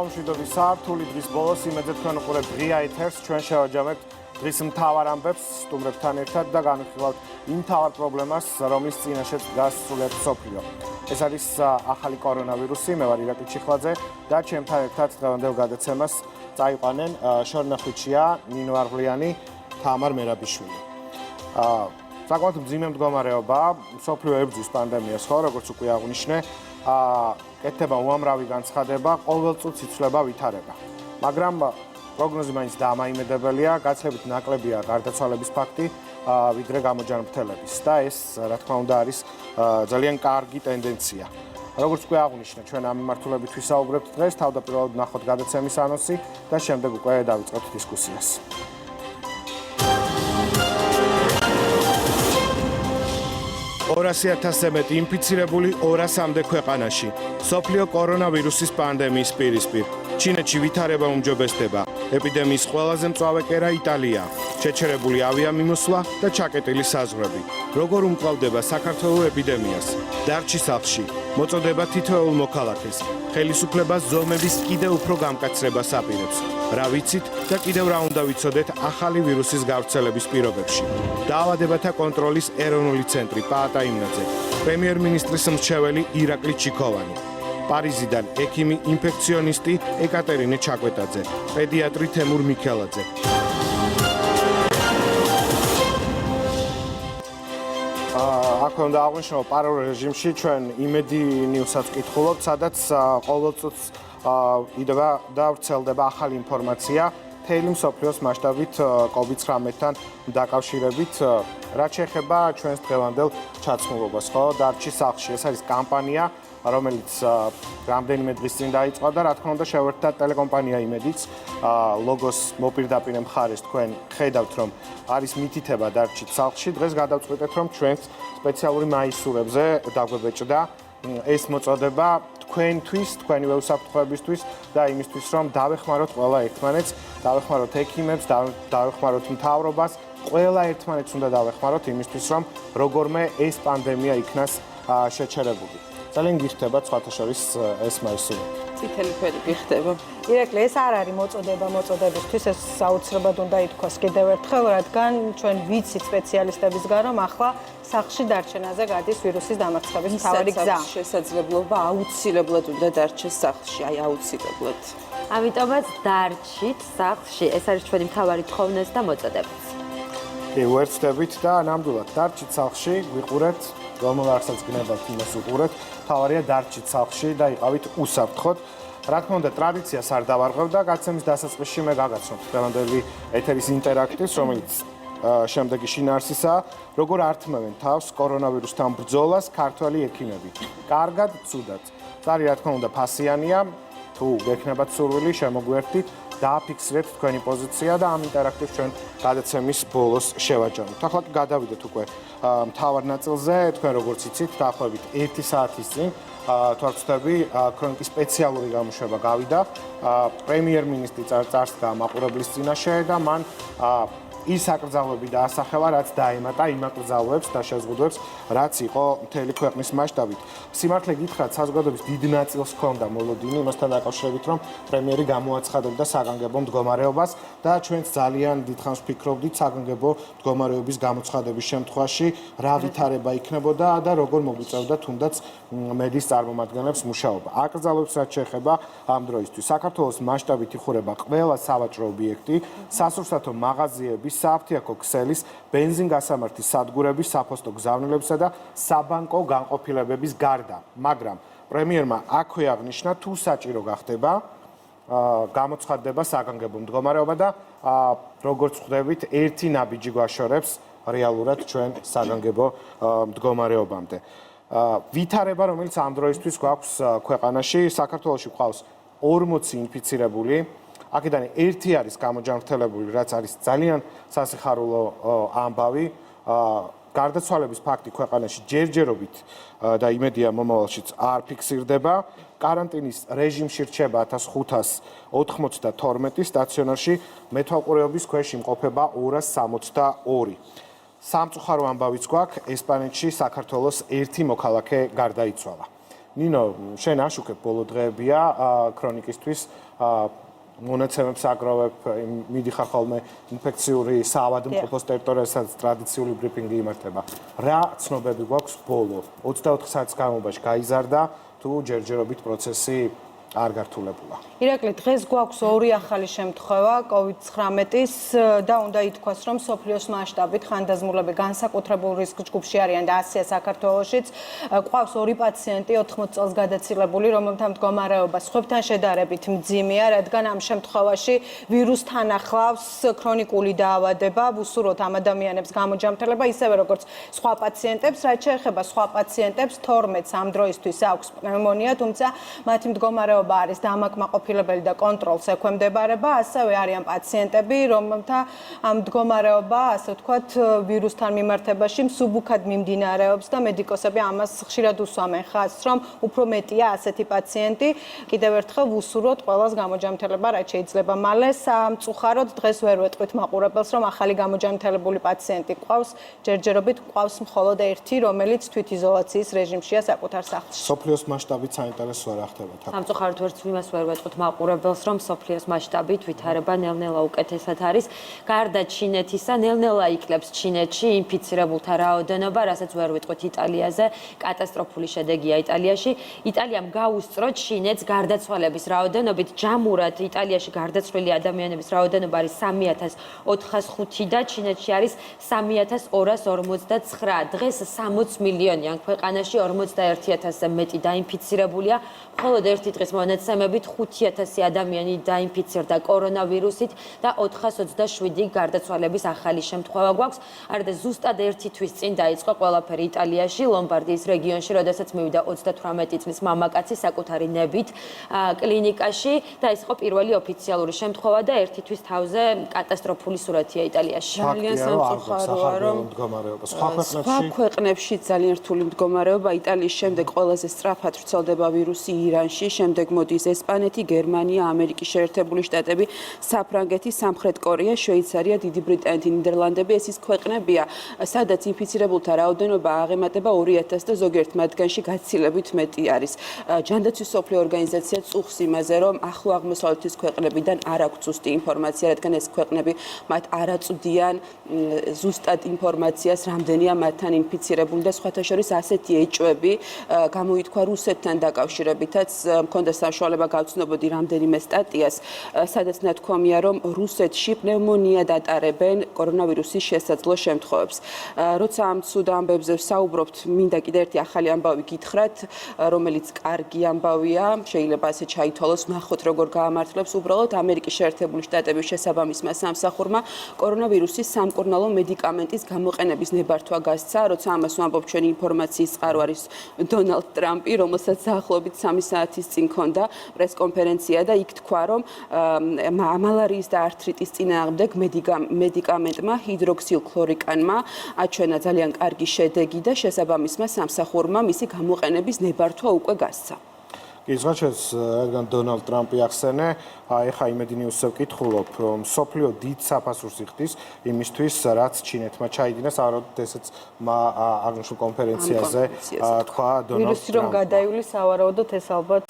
მშვიდობის საართული დღის ბოლოს იმედზე თქვენ უყურებთ ღია ეთერს, ჩვენ შევაჯამებთ დღის მთავარ ამბებს სტუმრებთან ერთად და განვიხილავთ იმ მთავარ პრობლემას, რომლის წინაშეც დგას სრულიად მსოფლიო. ეს არის ახალი კორონავირუსი, მე ვარ ირაკლი ჩიხლაძე და ჩემთან ერთად დღევანდელ გადაცემას წაიყვანენ შორნახვითშია ნინო არღლიანი, თამარ მერაბიშვილი. საკმაოდ მძიმე მდგომარეობა, მსოფლიო ებრძვის პანდემიას, ხო, როგორც უკვე აღვნიშნე, კეთდება უამრავი განცხადება, ყოველ წუთს იცვლება ვითარება. მაგრამ პროგნოზი მაინც დამაიმედებელია, გაცილებით ნაკლებია გარდაცვალების ფაქტი, ვიდრე გამოჯანმრთელების და ეს, რა თქმა უნდა, არის ძალიან კარგი ტენდენცია. როგორც უკვე აღვნიშნე, ჩვენ ამ მიმართულებით ვისაუბრებთ დღეს, თავდაპირველად ვნახოთ გადაცემის ანონსი და შემდეგ უკვე დავიწყებთ დისკუსიას. 200,000-ზე მეტი ინფიცირებული 200-მდე ქვეყანაში. მსოფლიო კორონავირუსის პანდემიის პირისპირ. ჩინეთში ვითარება უმჯობესდება. ეპიდემიის ყველაზე მწვავე კერა იტალია. შეჩერებული ავიამიმოსვლა და ჩაკეტილი საზღვრები. როგორ უმკლავდება საქართველოს ეპიდემიას? დარჩი სახლში. მოწოდება თითოეულ მოქალაქეს. ხელისუფლებას ზომების კიდევ უფრო გამკაცრებას აპირებს. რა ვიცით და კიდევ რა უნდა ვიცოდეთ ახალი ვირუსის გავრცელების პირობებში. დაავადებათა კონტროლის ეროვნული ცენტრი პაატა იმნაძე. პრემიერ-მინისტრის მრჩეველი ირაკლი ჩიქოვანი. პარიზიდან ექიმი ინფექციონისტი ეკატერინე ჩაკვეტაძე. პედიატრი თემურ მიქელაძე. აქვე უნდა აღვნიშნო პარალელ რეჟიმში ჩვენ Imedi news-ს ვკითხულობთ, სადაც ყოველ წუთს იდება და ვრცელდება ახალი ინფორმაცია მთელი მსოფლიოს მასშტაბით COVID-19-თან დაკავშირებით, რაც შეეხება ჩვენს დღევანდელ ჩაცმულობას, ხო? დარჩი სახლში. ეს არის კამპანია, რომელიც რამდენიმე დღის წინ დაიწყო და რა თქმა უნდა შევერთდა ტელეკომპანია Imedიც, ლოგოს მოპირდაპირ მხარეს თქვენ ხედავთ, რომ არის მითითება დარჩით სახლში. დღეს გადავწყვიტეთ, რომ ჩვენს სპეციალური მაისურებზე დაგვებეჭდა ეს მოწოდება თქვენთვის, თქვენი უსაფრთხოებისთვის და იმისთვის, რომ დავეხმაროთ ყველა ერთმანეთს, დავეხმაროთ ექიმებს, დავეხმაროთ მთავრობას, ყველა ერთმანეთს უნდა დავეხმაროთ იმისთვის, რომ როგორმე ეს პანდემია იქნას შეჩერებული. ძალიან გიხდება სხვათა შორის ეს მაისურები. წითელი ფერი გიხდება. ირაკლი, ეს არ არის მოწოდებისთვის, ეს აუცილებლად უნდა ითქვას კიდევ ერთხელ, რადგან ჩვენ ვიცით სპეციალისტებისგან, რომ ახლა სახლში დარჩენაზე გადის ვირუსის დამარცხების მთავარი გზა. შესაძლებლობა აუცილებლად უნდა დარჩეს სახლში, აი აუცილებლად. ამიტომაც დარჩით სახლში, ეს არის ჩვენი მთავარი თხოვნაც და მოწოდებაც. კი, ვერცდებით და ნამდვილად დარჩით სახლში, ვიყურეთ, რომელ არსაც გნებავთ იმას უყურეთ, თავარია დარჩით სახლში და იყავით უსაფრთხოდ. რა თქმა უნდა, ტრადიციას არ დავარღვევ და გაცემის დასაწყისში მე გაგაცნობ დღევანდელი ეთერის ინტერაქტივს, რომელიც შემდეგი შინაარსისაა, როგორ ართმევენ თავს კორონავირუსთან ბრძოლას ქართველი ექიმები. კარგად, ცუდად. წარი რა თქმა უნდა ფასიანია, თუ გექნებათ სურვილი, შემოგვერთით, დააფიქსირეთ თქვენი პოზიცია და ამ ინტერაქტივს ჩვენ გადაცემის ბოლოს შევაჯამოთ. ახლა გადავიდეთ უკვე მთავარ ნაწილზე, თქვენ როგორც იცით, დაახლოებით 1 საათის წინ თვალწვდები ქრონიკის სპეციალური გამოშვება გავიდა. პრემიერ-მინისტრი წარსდგა მაყურებლის წინაშე და მან ის აკრძალვები დაასახელა, რაც დაემატა იმ აკრძალვებს და შეზღუდვებს, რაც იყო მთელი ქვეყნის მასშტაბით. სიმართლე გითხრათ, საზოგადოების დიდ ნაწილს ჰქონდა მოლოდინი იმასთან დაკავშირებით, რომ პრემიერი გამოაცხადებდა საგანგებო მდგომარეობას და ჩვენც ძალიან დიდხანს ვფიქრობდით საგანგებო მდგომარეობის გამოცხადების შემთხვევაში, რა ვითარება იქნებოდა და როგორ მოგვიწევდა თუნდაც მედიის წარმომადგენლებს მუშაობა. აკრძალვებს რაც შეეხება ამ დროისთვის. საქართველოს მასშტაბით იხურება ყველა სავაჭრო ობიექტი, სასურსათო მაღაზიები, სააფთიაქო ქსელის, ბენზინგასამართის სადგურების, საფოსტო გზავნილებისა და საბანკო განყოფილებების გარდა. მაგრამ პრემიერმა აქვე აღნიშნა, თუ საჭირო გახდება, გამოცხადდება საგანგებო მდგომარეობა და როგორც ხვდებით, ერთი ნაბიჯი გვაშორებს რეალურად ჩვენ საგანგებო მდგომარეობამდე. ვითარება, რომელიც ამ დროისთვის გვაქვს ქვეყანაში, საქართველოში გვყავს 40 ინფიცირებული. აქედან ერთი არის გამოჯანმრთელებული, რაც არის ძალიან სასიხარულო ამბავი. გარდაცვალების ფაქტი ქვეყანაში ჯერჯერობით და იმედია მომავალშიც არ ფიქსირდება. კარანტინის რეჟიმში რჩება 1592, სტაციონარში მეთვალყურეობის ქვეშ იმყოფება 262. სამწუხარო ამბავიც გვაქვს, ესპანეთში საქართველოს ერთი მოქალაქე გარდაიცვალა. ნინო, შენ აშუქებ ბოლო დღეებია ქრონიკისთვის მონაცემებს აგროვებ, მიდიხარ ხოლმე ინფექციური საავადმყოფოს ტერიტორიაზე, სადაც ტრადიციული ბრიფინგი იმართება. რა ცნობები გვაქვს ბოლო 24 საათის განმავლობაში გაიზარდა თუ ჯერჯერობით პროცესი არ გართულებულა. ირაკლი, დღეს გვაქვს ორი ახალი შემთხვევა COVID-19-ის და უნდა ითქვას, რომ სოფლიოს მასშტაბით ხანდაზმულები განსაკუთრებულ რისკ ჯგუფში არიან და ასეა საქართველოშიც. გვყავს ორი პაციენტი 80 წელს გადაცილებული, რომელთა მდგომარეობა სხვებთან შედარებით მძიმეა, რადგან ამ შემთხვევაში ვირუსთან ახლავს ქრონიკული დაავადება, ვუსურვოთ ამ ადამიანებს გამოჯამრთელება, ისევე როგორც სხვა პაციენტებს, რაც შეეხება სხვა პაციენტებს 12-ს ამ დროისთვის აქვს პნევმონია, თუმცა მათი მდგომარეობა არის დამაკმაყოფილებელი და კონტროლს ექვემდებარება, ასევე არიან პაციენტები, რომელთა მდგომარეობა, ასე ვთქვათ, ვირუსთან მიმართებაში მსუბუქად მიმდინარეობს და მედიკოსები ამას ხშირად უსვამენ ხაზს, რომ უფრო მეტია ასეთი პაციენტი. კიდევ ერთხელ ვუსურვოთ ყველას გამოჯამრთელება, რაც შეიძლება. მალე სამწუხაროდ დღეს ვერ ვეტყვით მაყურებელს, რომ ახალი გამოჯამრთელებული პაციენტი ყავს, ჯერჯერობით ყავს მხოლოდ ერთი, რომელიც თვითიზოლაციის რეჟიმშია საკუთარ სახლში. სოფლიოს მასშტაბით საინტერესოა რა ხდება თქო. სამწუხაროდ ვერც იმას ვერ ვეტყვით მაყურებელს, რომ სოფლიოს მასშტაბით ვითარება ნელ-ნელა უკეთესად არის. გარდა ჩინეთისა, ნელ-ნელა იკლებს ჩინეთში ინფიცირებულთა რაოდენობა, რასაც ვერ ვიტყვით იტალიაზე, კატასტროფული შედეგია იტალიაში. იტალიამ გაუსწრო ჩინეთს გარდაცვალების რაოდენობით. ჯამურად იტალიაში გარდაცვლილი ადამიანების რაოდენობა არის 3405 და ჩინეთში არის 3249. დღეს 60 მილიონიან ქვეყანაში 41000-ზე მეტი დაინფიცირებულია. მხოლოდ ერთი დღის მონაცემებით 5000 ადამიანი დაინფიცირდა კორონავირუსით და 427 გარდაცვალების ახალი შემთხვევა გვაქვს. არდა ზუსტად ერთი თვის წინ დაიწყო ყველაფერი იტალიაში, ლომბარდიის რეგიონში, როდესაც მივიდა 38 წლის მამაკაცი საკუთარი ნებით კლინიკაში და ეს იყო პირველი ოფიციალური შემთხვევა და ერთი თვის თავზე კატასტროფული სურათია იტალიაში. ძალიან სამწუხაროა, რომ სხვა ქვეყნებში ძალიან რთული მდგომარეობა. იტალიის შემდეგ ყველაზე სწრაფად ვრცელდება ვირუსი ირანში, შემდეგ მოდის ესპანეთი, გერმანია, ამერიკის შეერთებული შტატები, საფრანგეთი, სამხრეთ კორეა, შვეიცარია, დიდი ბრიტანეთი, ნიდერლანდები. ეს ის ქვეყნებია, სადაც ინფიცირებულთა რაოდენობა აღემატება 2000 და ზოგიერთ მათგანში გაცილებით მეტი არის. ჯანდაცვის მსოფლიო ორგანიზაცია წუხს იმაზე, რომ ახლო აღმოსავლეთის ქვეყნებიდან არ აქვს ზუსტი ინფორმაცია, რადგან ეს ქვეყნები მათ არ აწვდიან ზუსტად ინფორმაციას, რამდენია მათთან ინფიცირებული და სხვათა შორის ასეთი ეჭვები გამოითქვა რუსეთთან დაკავშირებითაც მქონდა საშუალება გავცნობოდი რამდენიმე სტატიას, სადაც ნათქვამია, რომ რუსეთში პნევმონია დატარებენ კორონავირუსის შესაძლო შემთხვევებს. როცა ამ ცუდ ამბებზე ვსაუბრობთ, მინდა კიდევ ერთი ახალი ამბავი გითხრათ, რომელიც კარგი ამბავია, შეიძლება ასე ჩაითვალოს, ნახოთ როგორ გაამართლებს უბრალოდ ამერიკის შეერთებული შტატების შესაბამისმა სამსახურმა კორონავირუსის სამკურნალო მედიკამენტის გამოყენების ნებართვა გასცა, როცა ამას ვამბობ ჩვენი ინფორმაციის წყარო არის დონალდ ტრამპი, რომელსაც დაახლოებით 3 საათის წინ ჰქონდა პრესკონფერენცია და იქ თქვა, რომ მალარიის და ართრიტის წინააღმდეგ მედიკამენტმა ჰიდროქსილქლორიკანმა აჩვენა ძალიან კარგი შედეგი და შესაბამისმა სამსახურმა მისი გამოყენების ნებართვა უკვე გასცა. იზღაჩეს რადგან დონალდ ტრამპი ახსენე, ეხა Imedi News-ზე ვკითხულობ, რომ სოფლიო დიდ საფასურს იხდის იმისთვის, რაც ჩინეთმა ჩაიდინა, სავარაუდოდ ესეც აღნიშნულ კონფერენციაზე თქვა დონალდ ტრამპი. ვირუსი რომ გადაივლის, სავარაუდოდ ეს ალბათ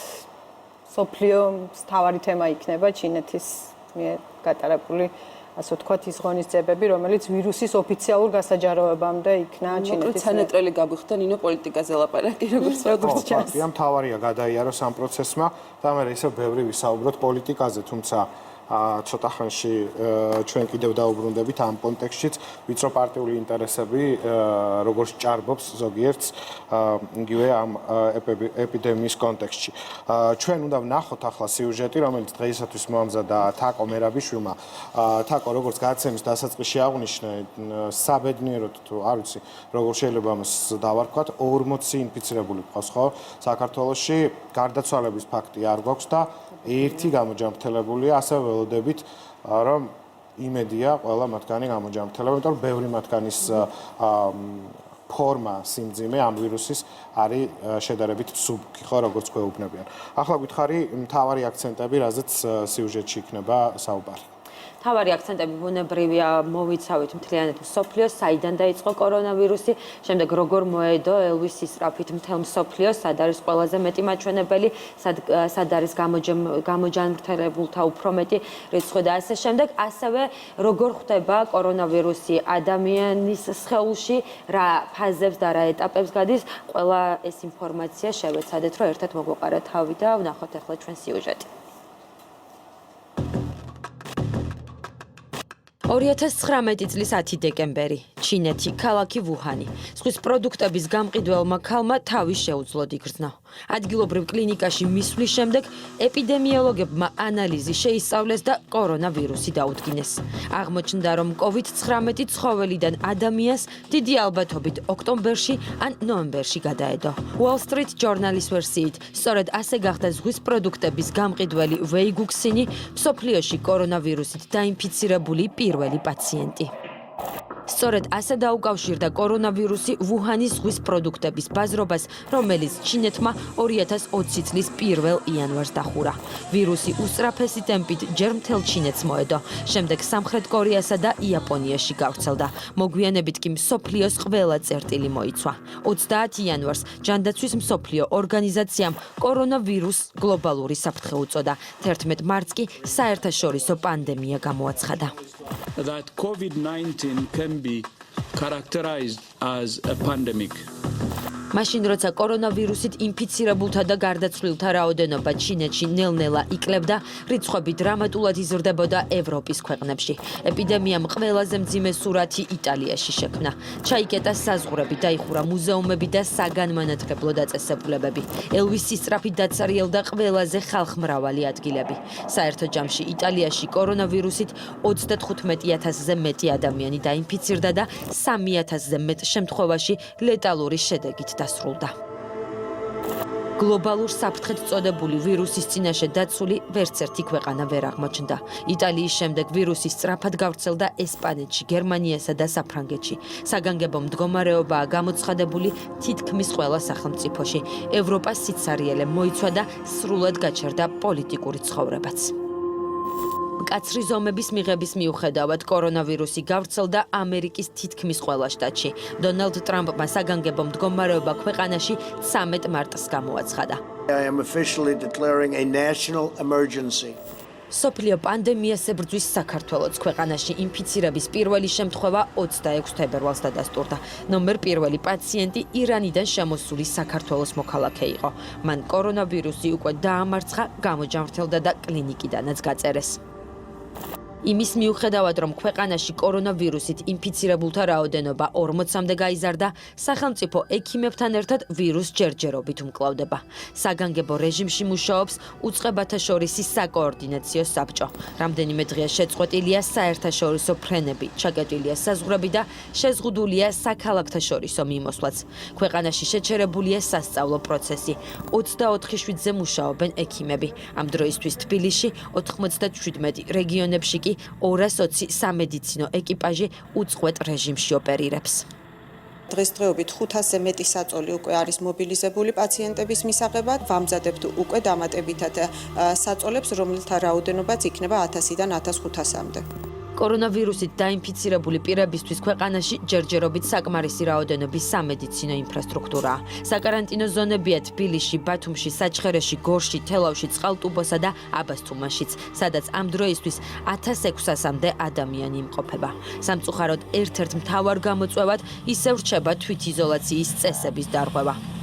სოფლიოს მთავარი თემა იქნება ჩინეთის მიერ გატარებული ასე ვთქვათ, ის ღონისძიებები, რომელიც ვირუსის ოფიციალურ გასაჯაროებამდე იქნა ჩინეთის. სანატრელი გაგვიხდა ნინო პოლიტიკაზე ლაპარაკი, როგორც ჩანს. ხო, მთავარია გადაიაროს ამ პროცესმა და მე ისევ ბევრი ვისაუბროთ პოლიტიკაზე, თუმცა ცოტა ხანში ჩვენ კიდევ დაუბრუნდებით ამ კონტექსტშიც, ვიწრო პარტიული ინტერესები როგორც ჭარბობს ზოგიერთს იგივე ამ ეპიდემიის კონტექსტში. ჩვენ უნდა ვნახოთ ახლა სიუჟეტი, რომელიც დღეისათვის მოამზადა თაკო მერაბიშვილმა. თაკო როგორც გადაცემის დასაწყისში აღვნიშნე, საბედნიეროდ თუ არ ვიცი, როგორ შეიძლება ამას დავარქვათ, 40 ინფიცირებული ყავს, ხო? საქართველოში გარდაცვალების ფაქტი არ გვაქვს და ერთი გამოჯამრთელებულია, ასევე ველოდებით, რომ იმედია ყველა მათგანი გამოჯამრთელება, იმიტომ რომ ბევრი მათგანის ფორმა სიმძიმე ამ ვირუსის არის შედარებით მსუბუქი, ხო, როგორც გვეუბნებიან. ახლა გითხარი მთავარი აქცენტები, რაზეც სიუჟეტში იქნება საუბარი. მთავარი აქცენტები ბუნებრივია, მოვიცავით მთლიანად მსოფლიოს, საიდან დაიწყო კორონავირუსი, შემდეგ როგორ მოედო ელვისის სწრაფით მთელ მსოფლიოს, სად არის ყველაზე მეტი მაჩვენებელი, სად არის გამოჯანმრთელებულთა უფრო მეტი რიცხვი და ასე შემდეგ, ასევე როგორ ხდება კორონავირუსი ადამიანის სხეულში, რა ფაზებს და რა ეტაპებს გადის, ყველა ეს ინფორმაცია შევეცადეთ, რომ ერთად მოგვეყარეთ თავი და ვნახოთ ახლა ჩვენ სიუჟეტი. 2019 წლის 10 დეკემბერი, ჩინეთი, ქალაქი ვუჰანი. ზღვის პროდუქტების გამყიდველმა ქალმა თავი შეუძლო იგრძნო. ადგილობრივ კლინიკაში მისვლის შემდეგ ეპიდემიოლოგებმა ანალიზი შეისწავლეს და კორონავირუსი დაუდგინეს. აღმოჩნდა, რომ COVID-19 ცხოველიდან ადამიანს დიდი ალბათობით ოქტომბერში ან ნოემბერში გადაედო. Wall Street Journal-ის ვერსიით, სწორედ ასე გახდა ზღვის პროდუქტების გამყიდველი ვეიგუქსინი მსოფლიოში კორონავირუსით დაინფიცირებული პირველი პაციენტი. სწორედ ასე დაუკავშირდა კორონავირუსი ვუჰანის ზღვის პროდუქტების ბაზრობას, რომელიც ჩინეთმა 2020 წლის 1 იანვარს დახურა. ვირუსი უსწრაფესი ტემპით ჯერ მთელ ჩინეთს მოედო, შემდეგ სამხრეთ კორეასა და იაპონიაში გავრცელდა. მოგვიანებით კი მსოფლიოს ყველა წერტილი მოიცვა. 30 იანვარს ჯანდაცვის მსოფლიო ორგანიზაციამ კორონავირუსს გლობალური საფრთხე უწოდა. 11 მარტს კი საერთაშორისო პანდემია გამოაცხადა. That COVID-19 can be characterized as a pandemic. მაშინ როცა კორონავირუსით ინფიცირებულთა და გარდაცვლილთა რაოდენობა ჩინეთში ნელ-ნელა ikლებდა, რიცხვები დრამატულად იზრდებოდა ევროპის ქვეყნებში. ეპიდემიამ ყველაზე მძიმე სურათი იტალიაში შექმნა. ჩაიკეტა საზღვრები, დაიხურა მუზეუმები და საგანმანათლებლო დაწესებულებები. ელვისის სწრაფით დაცარიელდა ყველაზე ხალხმრავალი ადგილები. საერთო ჯამში იტალიაში კორონავირუსით 35,000-ზე მეტი ადამიანი დაინფიცირდა და 3,000-ზე მეტ შემთხვევაში ლეტალური შედეგით დასრულდა. გლობალურ საფრთხედ წოდებული ვირუსის წინაშე დაცული ვერც ერთი ქვეყანა ვერ აღმოჩნდა. იტალიის შემდეგ ვირუსი სწრაფად გავრცელდა ესპანეთში, გერმანიასა და საფრანგეთში. საგანგებო მდგომარეობაა გამოცხადებული თითქმის ყველა სახელმწიფოში. ევროპას სიცარიელე მოიცვა და სრულად გაჩერდა პოლიტიკური ცხოვრებაც. მკაცრი ზომების მიღების მიუხედავად კორონავირუსი გავრცელდა ამერიკის თითქმის ყველა შტატში. დონალდ ტრამპმა საგანგებო მდგომარეობა ქვეყანაში 13 მარტს გამოაცხადა. I am officially declaring a national emergency. სოფლიო პანდემიას ებრძვის საქართველოს ქვეყანაში ინფიცირების პირველი შემთხვევა 26 თებერვალს დადასტურდა. ნომერ 1 პაციენტი ირანიდან შემოსული საქართველოს მოქალაქე იყო. მან კორონავირუსი უკვე დაამარცხა, გამოჯანმრთელდა და კლინიკიდანაც გაწერეს. იმის მიუხედავად, რომ ქვეყანაში კორონავირუსით ინფიცირებულთა რაოდენობა 40-მდე გაიზარდა, სახელმწიფო ექიმებთან ერთად ვირუსს ჯერჯერობით უმკლავდება. საგანგებო რეჟიმში მუშაობს უწყებათა შორისი საკოორდინაციო საბჭო. რამდენიმე დღეა შეწყვეტილია საერთაშორისო ფრენები, ჩაკეტილია საზღვრები და შეზღუდულია საქალაქთა შორისო მიმოსვლაც. ქვეყანაში შეჩერებულია სასწავლო პროცესი. 24 შვიდზე მუშაობენ ექიმები. ამ დროისთვის თბილისში 97 რეგიონებში 220 სამედიცინო ეკიპაჟი უწყვეტ რეჟიმში ოპერირებს. დღესდღეობით 500-ზე მეტი საწოლი უკვე არის მობილიზებული პაციენტების მისაღებად. ვამზადებთ უკვე დამატებითად საწოლებს, რომელთა რაოდენობაც იქნება 1000-დან 1500-მდე. კორონავირუსით დაინფიცირებული პირებისთვის ქვეყანაში ჯერჯერობით საკმარისი რაოდენობის სამედიცინო ინფრასტრუქტურაა. საკარანტინო ზონებია თბილისში, ბათუმში, საჩხერეში, გორში, თელავში, წყალტუბოსა და აბასთუმანშიც, სადაც ამ დროისთვის 1600-მდე ადამიანი იმყოფება. სამწუხაროდ, ერთ-ერთ მთავარ გამოწვევად ისევ რჩება თვითიზოლაციის წესების დარღვევა.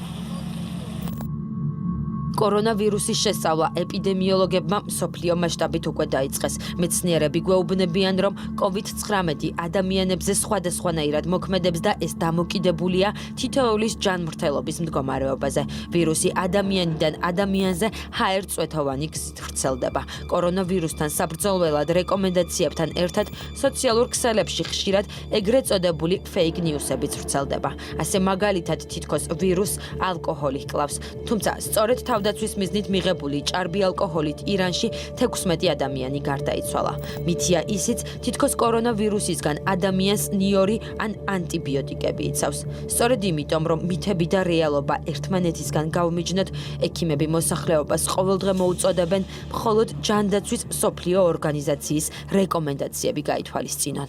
კორონავირუსის შესწავლა ეპიდემიოლოგებმა მსოფლიო მასშტაბით უკვე დაიწყეს. მეცნიერები გვეუბნებიან, რომ COVID-19 ადამიანებზე სხვადასხვანაირად მოქმედებს და ეს დამოკიდებულია თითოეულის ჯანმრთელობის მდგომარეობაზე. ვირუსი ადამიანიდან ადამიანზე ჰაერწვეთოვანი გზით ვრცელდება. კორონავირუსთან საბრძოლველად რეკომენდაციებთან ერთად სოციალურ ქსელებში ხშირად ეგრეთ წოდებული fake news-ებიც ვრცელდება. ასე მაგალითად თითქოს ვირუსს ალკოჰოლი ჰკლავს, თუმცა სწორედ თავდაცვის მიზნით მიღებული ჭარბი ალკოჰოლით ირანში 16 ადამიანი გარდაიცვალა. მითია ისიც, თითქოს კორონავირუსისგან ადამიანს ნიორი ან ანტიბიოტიკები იცავს. სწორედ იმიტომ, რომ მითები და რეალობა ერთმანეთისგან გავმიჯნოთ, ექიმები მოსახლეობას ყოველდღე მოუწოდებენ მხოლოდ ჯანდაცვის მსოფლიო ორგანიზაციის რეკომენდაციები გაითვალისწინონ.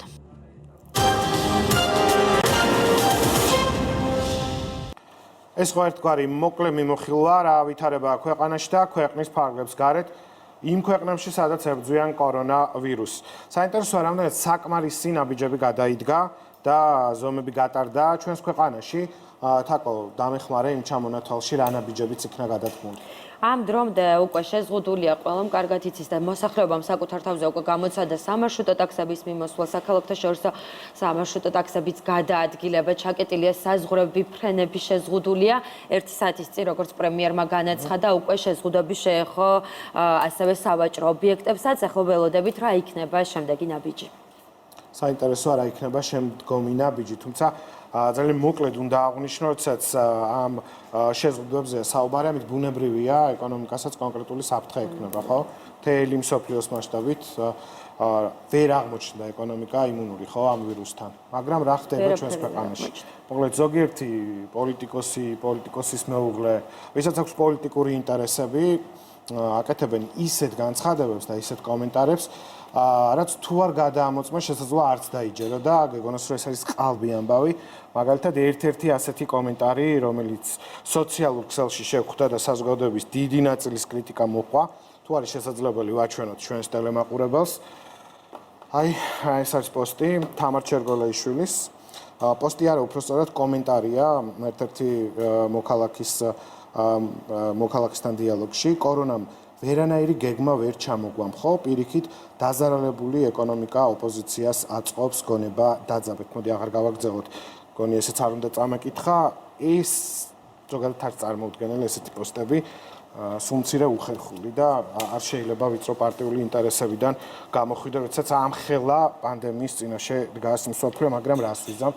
ეს ხო ერთგვარი მოკლე მიმოხილვა რა ვითარებაა ქვეყანაში და ქვეყნის ფარგლებს გარეთ იმ ქვეყნებში, სადაც ებრძვიან კორონავირუსს. საინტერესოა, რამდენად საკმარისი ნაბიჯები გადაიდგა და ზომები გატარდა ჩვენს ქვეყანაში. თაკო, დამეხმარე იმ ჩამონათვალში რა ნაბიჯებიც იქნა გადადგმული. ამ დრომდე უკვე შეზღუდულია ყველამ კარგად იცის და მოსახლეობამ საკუთარ თავზე უკვე გამოცადა სამარშრუტო ტაქსების მიმოსვლა, საქალაქთაშორისო სამარშრუტო ტაქსების გადაადგილება, ჩაკეტილია საზღვრები, ფრენები შეზღუდულია. 1 საათის წინ, როგორც პრემიერმა განაცხადა, უკვე შეზღუდები შეეხო ასევე სავაჭრო ობიექტებსაც. ახლა ველოდებით რა იქნება შემდეგი ნაბიჯი. საინტერესოა რა იქნება შემდგომი ნაბიჯი, თუმცა ძალიან მოკლედ უნდა აღვნიშნო, როდესაც ამ შეზღუდვებზე საუბარი, ამით ბუნებრივია ეკონომიკასაც კონკრეტული საფრთხე ექნება, ხო? მთელი მსოფლიოს მასშტაბით ვერ აღმოჩნდა ეკონომიკა იმუნური, ხო, ამ ვირუსთან. მაგრამ რა ხდება ჩვენს ქვეყანაში? მოკლედ ზოგიერთი პოლიტიკოსის მეუღლე, ვისაც აქვს პოლიტიკური ინტერესები, აკეთებენ ისეთ განცხადებებს და ისეთ კომენტარებს, რაც თუ არ გადაამოწმა შესაძლოა არც დაიჯერო და გეგონოს რომ ეს არის ყალბი ამბავი. მაგალითად ერთ-ერთი ასეთი კომენტარი, რომელიც სოციალურ ქსელში შევხვდა და საზოგადოების დიდი ნაწილის კრიტიკა მოჰყვა, თუ არის შესაძლებელი ვაჩვენოთ ჩვენს ტელემაყურებელს. აი, ეს არის პოსტი თამარ ჩერგოლეიშვილის. პოსტი არა, უბრალოდ კომენტარია ერთ-ერთი მოქალაქისთან დიალოგში. კორონამ ვერანაირი გეგმა ვერ ჩამოგვამ, ხო? პირიქით დაზარალებული ეკონომიკა ოპოზიციას აწყობს გონება დაძაბეთ. მოდი აღარ გავაგრძელოთ. გონი ესეც არ უნდა წამეკითხა. ეს ზოგადად არ წარმოუდგენელი ესეთი პოსტები სუმცირე უხერხული და არ შეიძლება ვიწრო პარტიული ინტერესებიდან გამოხვიდე, როდესაც ამ ხელა პანდემიის წინაშე დგას მსოფლიო, მაგრამ რას ვიზამთ,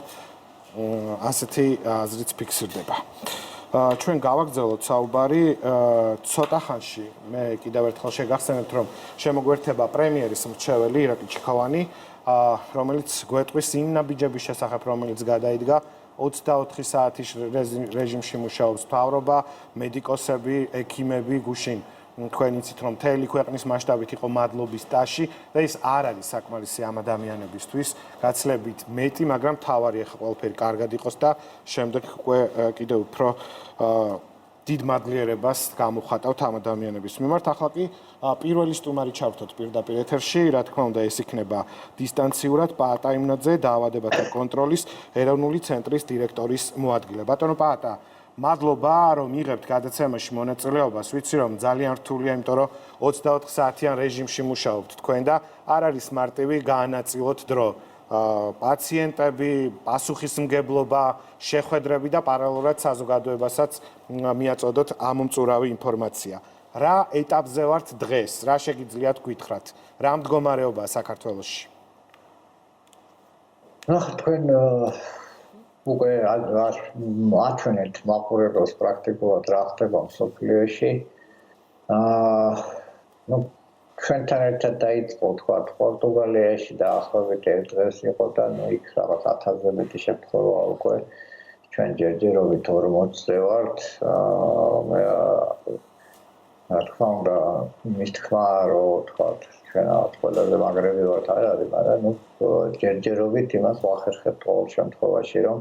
ასეთი აზრიც ფიქსირდება. ჩვენ გავაგრძელოთ საუბარი ცოტა ხანში. მე კიდევ ერთხელ შეგახსენებთ, რომ შემოგვერთება პრემიერის მრჩეველი ირაკლი ჩიქოვანი, რომელიც გვეტყვის იმ ნაბიჯების შესახებ, რომელიც გადაიდგა 24 საათის რეჟიმში მუშაობს მთავრობა, მედიკოსები, ექიმები, გუშინ თქვენ იცით, რომ მთელი ქვეყნის მასშტაბით იყო მადლობის ტაში და ის არ არის საკმარისი ამ ადამიანებისთვის, გაცლებით მეტი, მაგრამ თავარი ახლა ყველაფერი კარგად იყოს და შემდეგ უკვე კიდევ უფრო დიდ მადლიერებას გამოხატავთ ამ ადამიანების მიმართ. ახლა კი პირველი სტუმარი ჩავთოთ პირდაპირ ეთერში, რა თქმა უნდა, ეს იქნება დისტანციურად პაატა იმნაძე, დაავადებათა კონტროლის ეროვნული ცენტრის დირექტორის მოადგილე. ბატონო პაატა, მადლობა, რომ იღებთ გადაცემაში მონაწილეობას. ვიცი, რომ ძალიან რთულია, იმიტომ რომ 24 საათიან რეჟიმში მუშაობთ თქვენ და არ არის მარტივი გაანაწილოთ დრო. პაციენტები, პასუხისმგებლობა, შეხვედრები და პარალელურად საზოგადოებასაც მიაწოდოთ ამომწურავი ინფორმაცია. რა ეტაპზე ვართ დღეს? რა შეგიძლიათ გითხრათ? რა მდგომარეობაა საქართველოში? თქვენ უკვე აჩვენეთ მაყურებელს პრაქტიკულად რა ხდება მსოფლიოში. ჩვენთან ერთად დაიწყო თქვა პორტუგალიაში და ახლობით ერთ დღეს იყო და იქ რაღაც 1000-ზე მეტი შემთხვევა უკვე ჩვენ ჯერჯერობით 40-ზე ვართ. რა თქმა უნდა, მის თქმა რომ თქვა ჩვენ ყველაზე მაგრები ვართ არ არის, მაგრამ ჯერჯერობით იმას ვახერხებთ ყოველ შემთხვევაში, რომ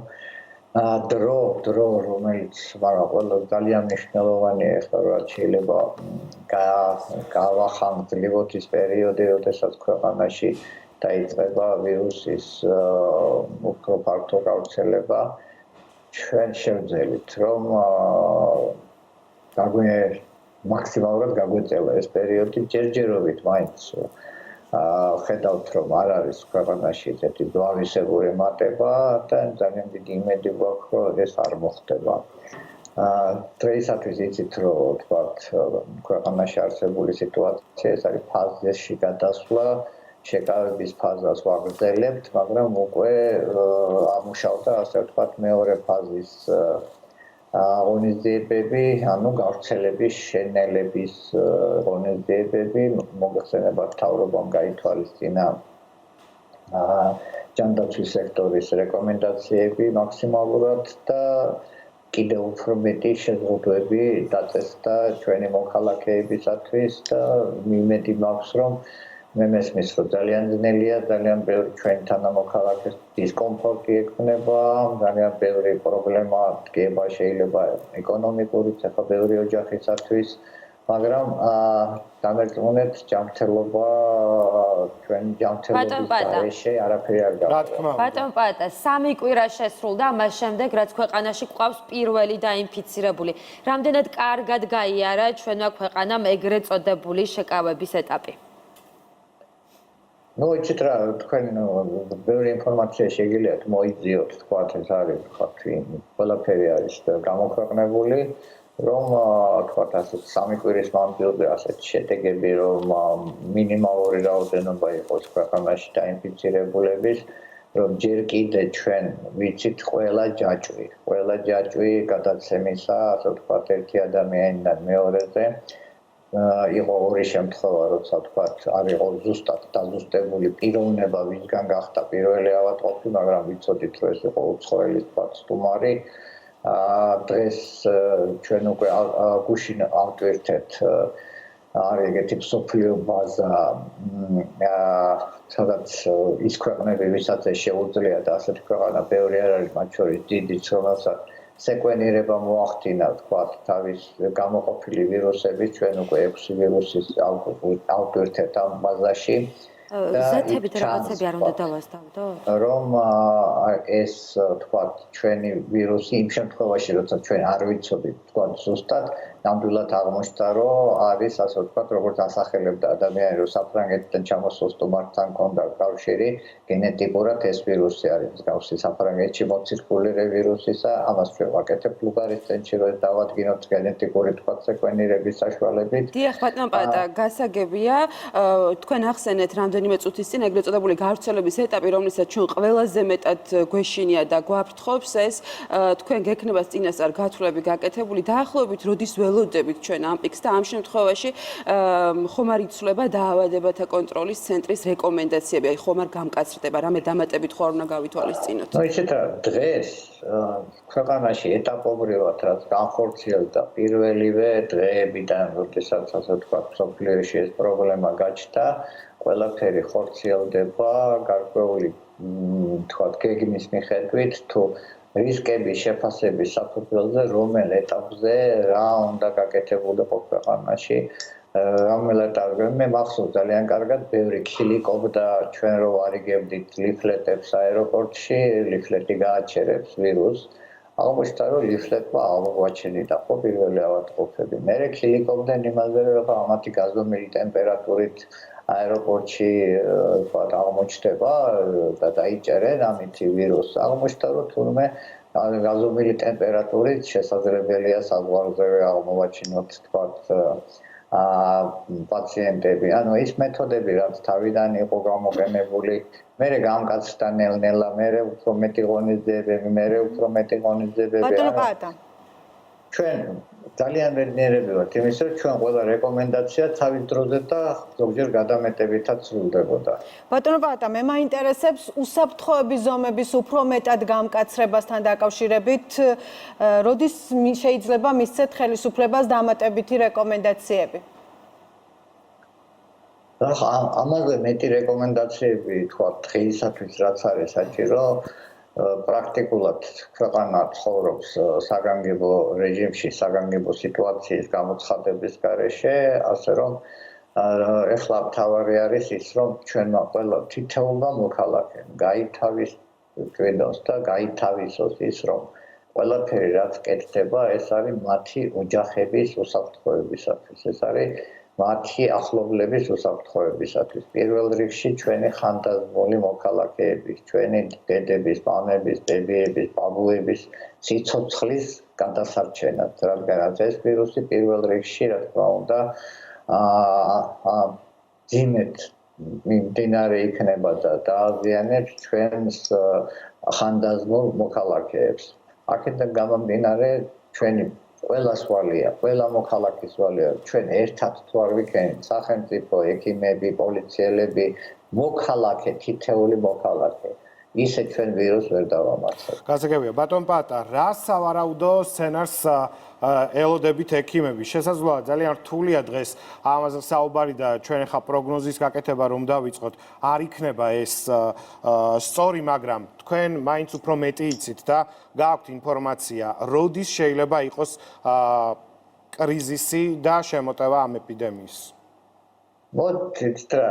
დრო რომელიც მაგრამ ყველა ძალიან მნიშვნელოვანია ახლა რაც შეიძლება გავახანგრძლივოთ ის პერიოდი, როდესაც ქვეყანაში დაიწყება ვირუსის უფრო ფართო გავრცელება. ჩვენ შევძელით, რომ მაქსიმალურად გაგვეწევა ეს პერიოდი ჯერჯერობით მაინც ხედავთ, რომ არ არის ქვეყანაში ესეთი ძვავისებური მატება და ძალიან დიდი იმედი გვაქვს, რომ ეს არ მოხდება. დღეისათვის იცით, რომ თქვათ ქვეყანაში არსებული სიტუაცია ეს არის ფაზაში გადასვლა, შეკავების ფაზას ვაგრძელებთ, მაგრამ უკვე ამუშავდა ასე ვთქვათ მეორე ფაზის ღონისძიებები, ანუ გავრცელების შენელების ღონისძიებები, მოგხსენებათ თავრობამ გაითვალისწინა ჯანდაცვის სექტორის რეკომენდაციები მაქსიმალურად და კიდევ უფრო მეტი შეზღუდვები დაწესდა ჩვენი მოქალაქეებისათვის და იმედი მაქვს, რომ მე მესმის, რომ ძალიან ძნელია, ძალიან ბევრი ჩვენი თანამოქალაქეს დისკომფორტი ექმნება, ძალიან ბევრი პრობლემა დგება შეიძლება ეკონომიკურიც, ახლა ბევრი ოჯახისათვის, მაგრამ დამერწმუნეთ ჯანმრთელობა ჩვენ ჯანმრთელობის გარეშე არაფერი არ გავხდება. ბატონ პატა, 3 კვირა შესრულდა, ამას შემდეგ რაც ქვეყანაში გვყავს პირველი დაინფიცირებული. რამდენად კარგად გაიარა ჩვენმა ქვეყანამ ეგრეთ წოდებული შეკავების ეტაპი? Ну, იცით რა, თქვენ ბევრი ინფორმაცია შეგიძლიათ მოიძიოთ, თქვათ, ეს არის, თქვათ, ყველაფერი არის გამოქვეყნებული, რომ თქვათ, ასეთ 3 კვირის მანძილზე ასეთ შედეგები, რომ მინიმალური რაოდენობა იყოს ქვეყანაში დაინფიცირებულების, რომ ჯერ კიდე ჩვენ ვიცით ყველა ჯაჭვი გადაცემისა, ასე ვთქვათ, ერთი ადამიანიდან მეორეზე იყო ორი შემთხვევა, როცა ვთქვათ, არ იყო ზუსტად დაზუსტებული პიროვნება, ვისგან გახდა პირველი ავადმყოფი, მაგრამ ვიცოდით, რომ ეს იყო უცხოელი, ვთქვათ, სტუმარი. დღეს ჩვენ უკვე გუშინ ავტვირთეთ არის ეგეთი მსოფლიო ბაზა, სადაც ის ქვეყნები, ვისაც შეუძლიათ ასეთი ქვეყანა ბევრი არ არის, მათ შორის დიდიც, რომელსაც სეკვენირება მოახდინა, თქვათ, თავის გამოყოფილი ვირუსების, ჩვენ უკვე 6 ვირუსის ავტვირთეთ ამ ბაზაში. ზეთებით რაღაცები არ უნდა დავასწავლოთ? რომ ეს, თქვათ, ჩვენი ვირუსი იმ შემთხვევაში, როცა ჩვენ არ ვიცოდით, თქვათ, ზუსტად, ნამდვილად აღმოჩნდა, რომ არის, ასე ვთქვათ, როგორც ასახელებდა ადამიანი, რომ საფრანგეთიდან ჩამოსულ სტუმართან ჰქონდა კავშირი, გენეტიკურად ეს ვირუსი არის მსგავსი საფრანგეთში მოცირკულირე ვირუსისა, ამას ჩვენ ვაკეთებთ ლუგარის ცენტრში, რომ დავადგინოთ გენეტიკური, თქვათ, სეკვენირების საშუალებით. დიახ, ბატონო პატა, გასაგებია, თქვენ ახსენეთ რამდენიმე წუთის წინ ეგრეთ წოდებული გავრცელების ეტაპი, რომლითაც ჩვენ ყველაზე მეტად გვეშინია და გვაფრთხობს ეს, თქვენ გექნებას წინასწარ გათვლები გაკეთებული, დაახლოებით როდის ველოდებით ჩვენ ამ პიკს და ამ შემთხვევაში ხომ არ იცვლება დაავადებათა კონტროლის ცენტრის რეკომენდაციები, აი ხომ არ გამკაცრდება, რამე დამატებით ხო არ უნდა გავითვალისწინოთ? ну, იცით რა, დღეს ქვეყანაში ეტაპობრივად რაც განხორციელდა პირველივე დღეებიდან, როდესაც ასე ვთქვათ, მსოფლიოში ეს პრობლემა გაჩნდა, ყველაფერი ხორციელდება გარკვეული, თქვათ, გეგმის მიხედვით, თუ რისკების შეფასების საფუძველზე რომელ ეტაპზე რა უნდა გაკეთებულიყო ქვეყანაში, რომელ ეტაპზე მე მახსოვს ძალიან კარგად, ბევრი ქილიკობდა ჩვენ რო ვარიგებდით ლიფლეტებს აეროპორტში, ლიფლეტი გააჩერებს ვირუსს. აღმოჩნდა, რომ ლიფლეტმა აღმოაჩენილა ხო პირველი ავადმყოფები. მერე ქილიკობდნენ იმაზე, რომ ამათი გაზომილი ტემპერატურით აეროპორტში ვთქვათ აღმოჩნდება და დაიჭერენ ამითი ვირუსს. აღმოჩნდა, რომ თურმე გაზომილი ტემპერატურით შესაძლებელია საზღვარგარეთ აღმოვაჩინოთ, ვთქვათ, პაციენტები. ანუ ის მეთოდები, რაც თავიდან იყო გამოყენებული, მერე გამკაცრდა ნელ-ნელა, მერე უფრო მეტი ღონისძიებები, მერე უფრო მეტი ღონისძიებები. ბატონო პატა. ჩვენ ძალიან ბედნიერები ვართ იმის, რომ ჩვენ ყველა რეკომენდაცია თავის დროზე და ზოგჯერ გადამეტებითაც სრულდებოდა. ბატონო პატა, მე მაინტერესებს უსაფრთხოების ზომების უფრო მეტად გამკაცრებასთან დაკავშირებით, როდის შეიძლება მისცეთ ხელისუფლებას დამატებითი რეკომენდაციები? ამაზე მეტი რეკომენდაციები, თქვა, დღეისათვის რაც არის საჭირო, პრაქტიკულად ქვეყანა ცხოვრობს საგანგებო რეჟიმში, საგანგებო სიტუაციის გამოცხადების გარეშე, ასე რომ ეხლა მთავარი არის ის, რომ ჩვენმა ყველა თითოეულმა მოქალაქემ გაითავისოს და გაითავისოს ის, რომ ყველაფერი რაც კეთდება, ეს არის მათი ოჯახების უსაფრთხოებისათვის, ეს არის მათი ახლობლების უსაფრთხოებისათვის. პირველ რიგში ჩვენი ხანდაზმული მოქალაქეების, ჩვენი დედების, მამების, ბებიების, ბაბუების სიცოცხლის გადასარჩენად, რადგანაც ეს ვირუსი პირველ რიგში, რა თქმა უნდა, ძიმედ მიმდინარე იქნება და დააზიანებს ჩვენს ხანდაზმულ მოქალაქეებს. აქედან გამომდინარე, ჩვენი ყველა სვალია, ყველა მოქალაქის სვალია, ჩვენ ერთად თუ არ ვიქნებით სახელმწიფო, ექიმები, პოლიციელები, მოქალაქე, თითეული მოქალაქე, ისე ჩვენ ვირუსს ვერ დავამარცხებთ. გასაგებია, ბატონ პატა, რა სავარაუდო სცენარს ელოდებით ექიმები? შესაძლოა ძალიან რთულია დღეს ამაზე საუბარი და ჩვენ ახლა პროგნოზის გაკეთება რომ დავიწყოთ, არ იქნება ეს სწორი, მაგრამ თქვენ მაინც უფრო მეტი იცით და გააქვთ ინფორმაცია, როდის შეიძლება იყოს კრიზისი და შემოტევა ამ ეპიდემიის? მოდით რა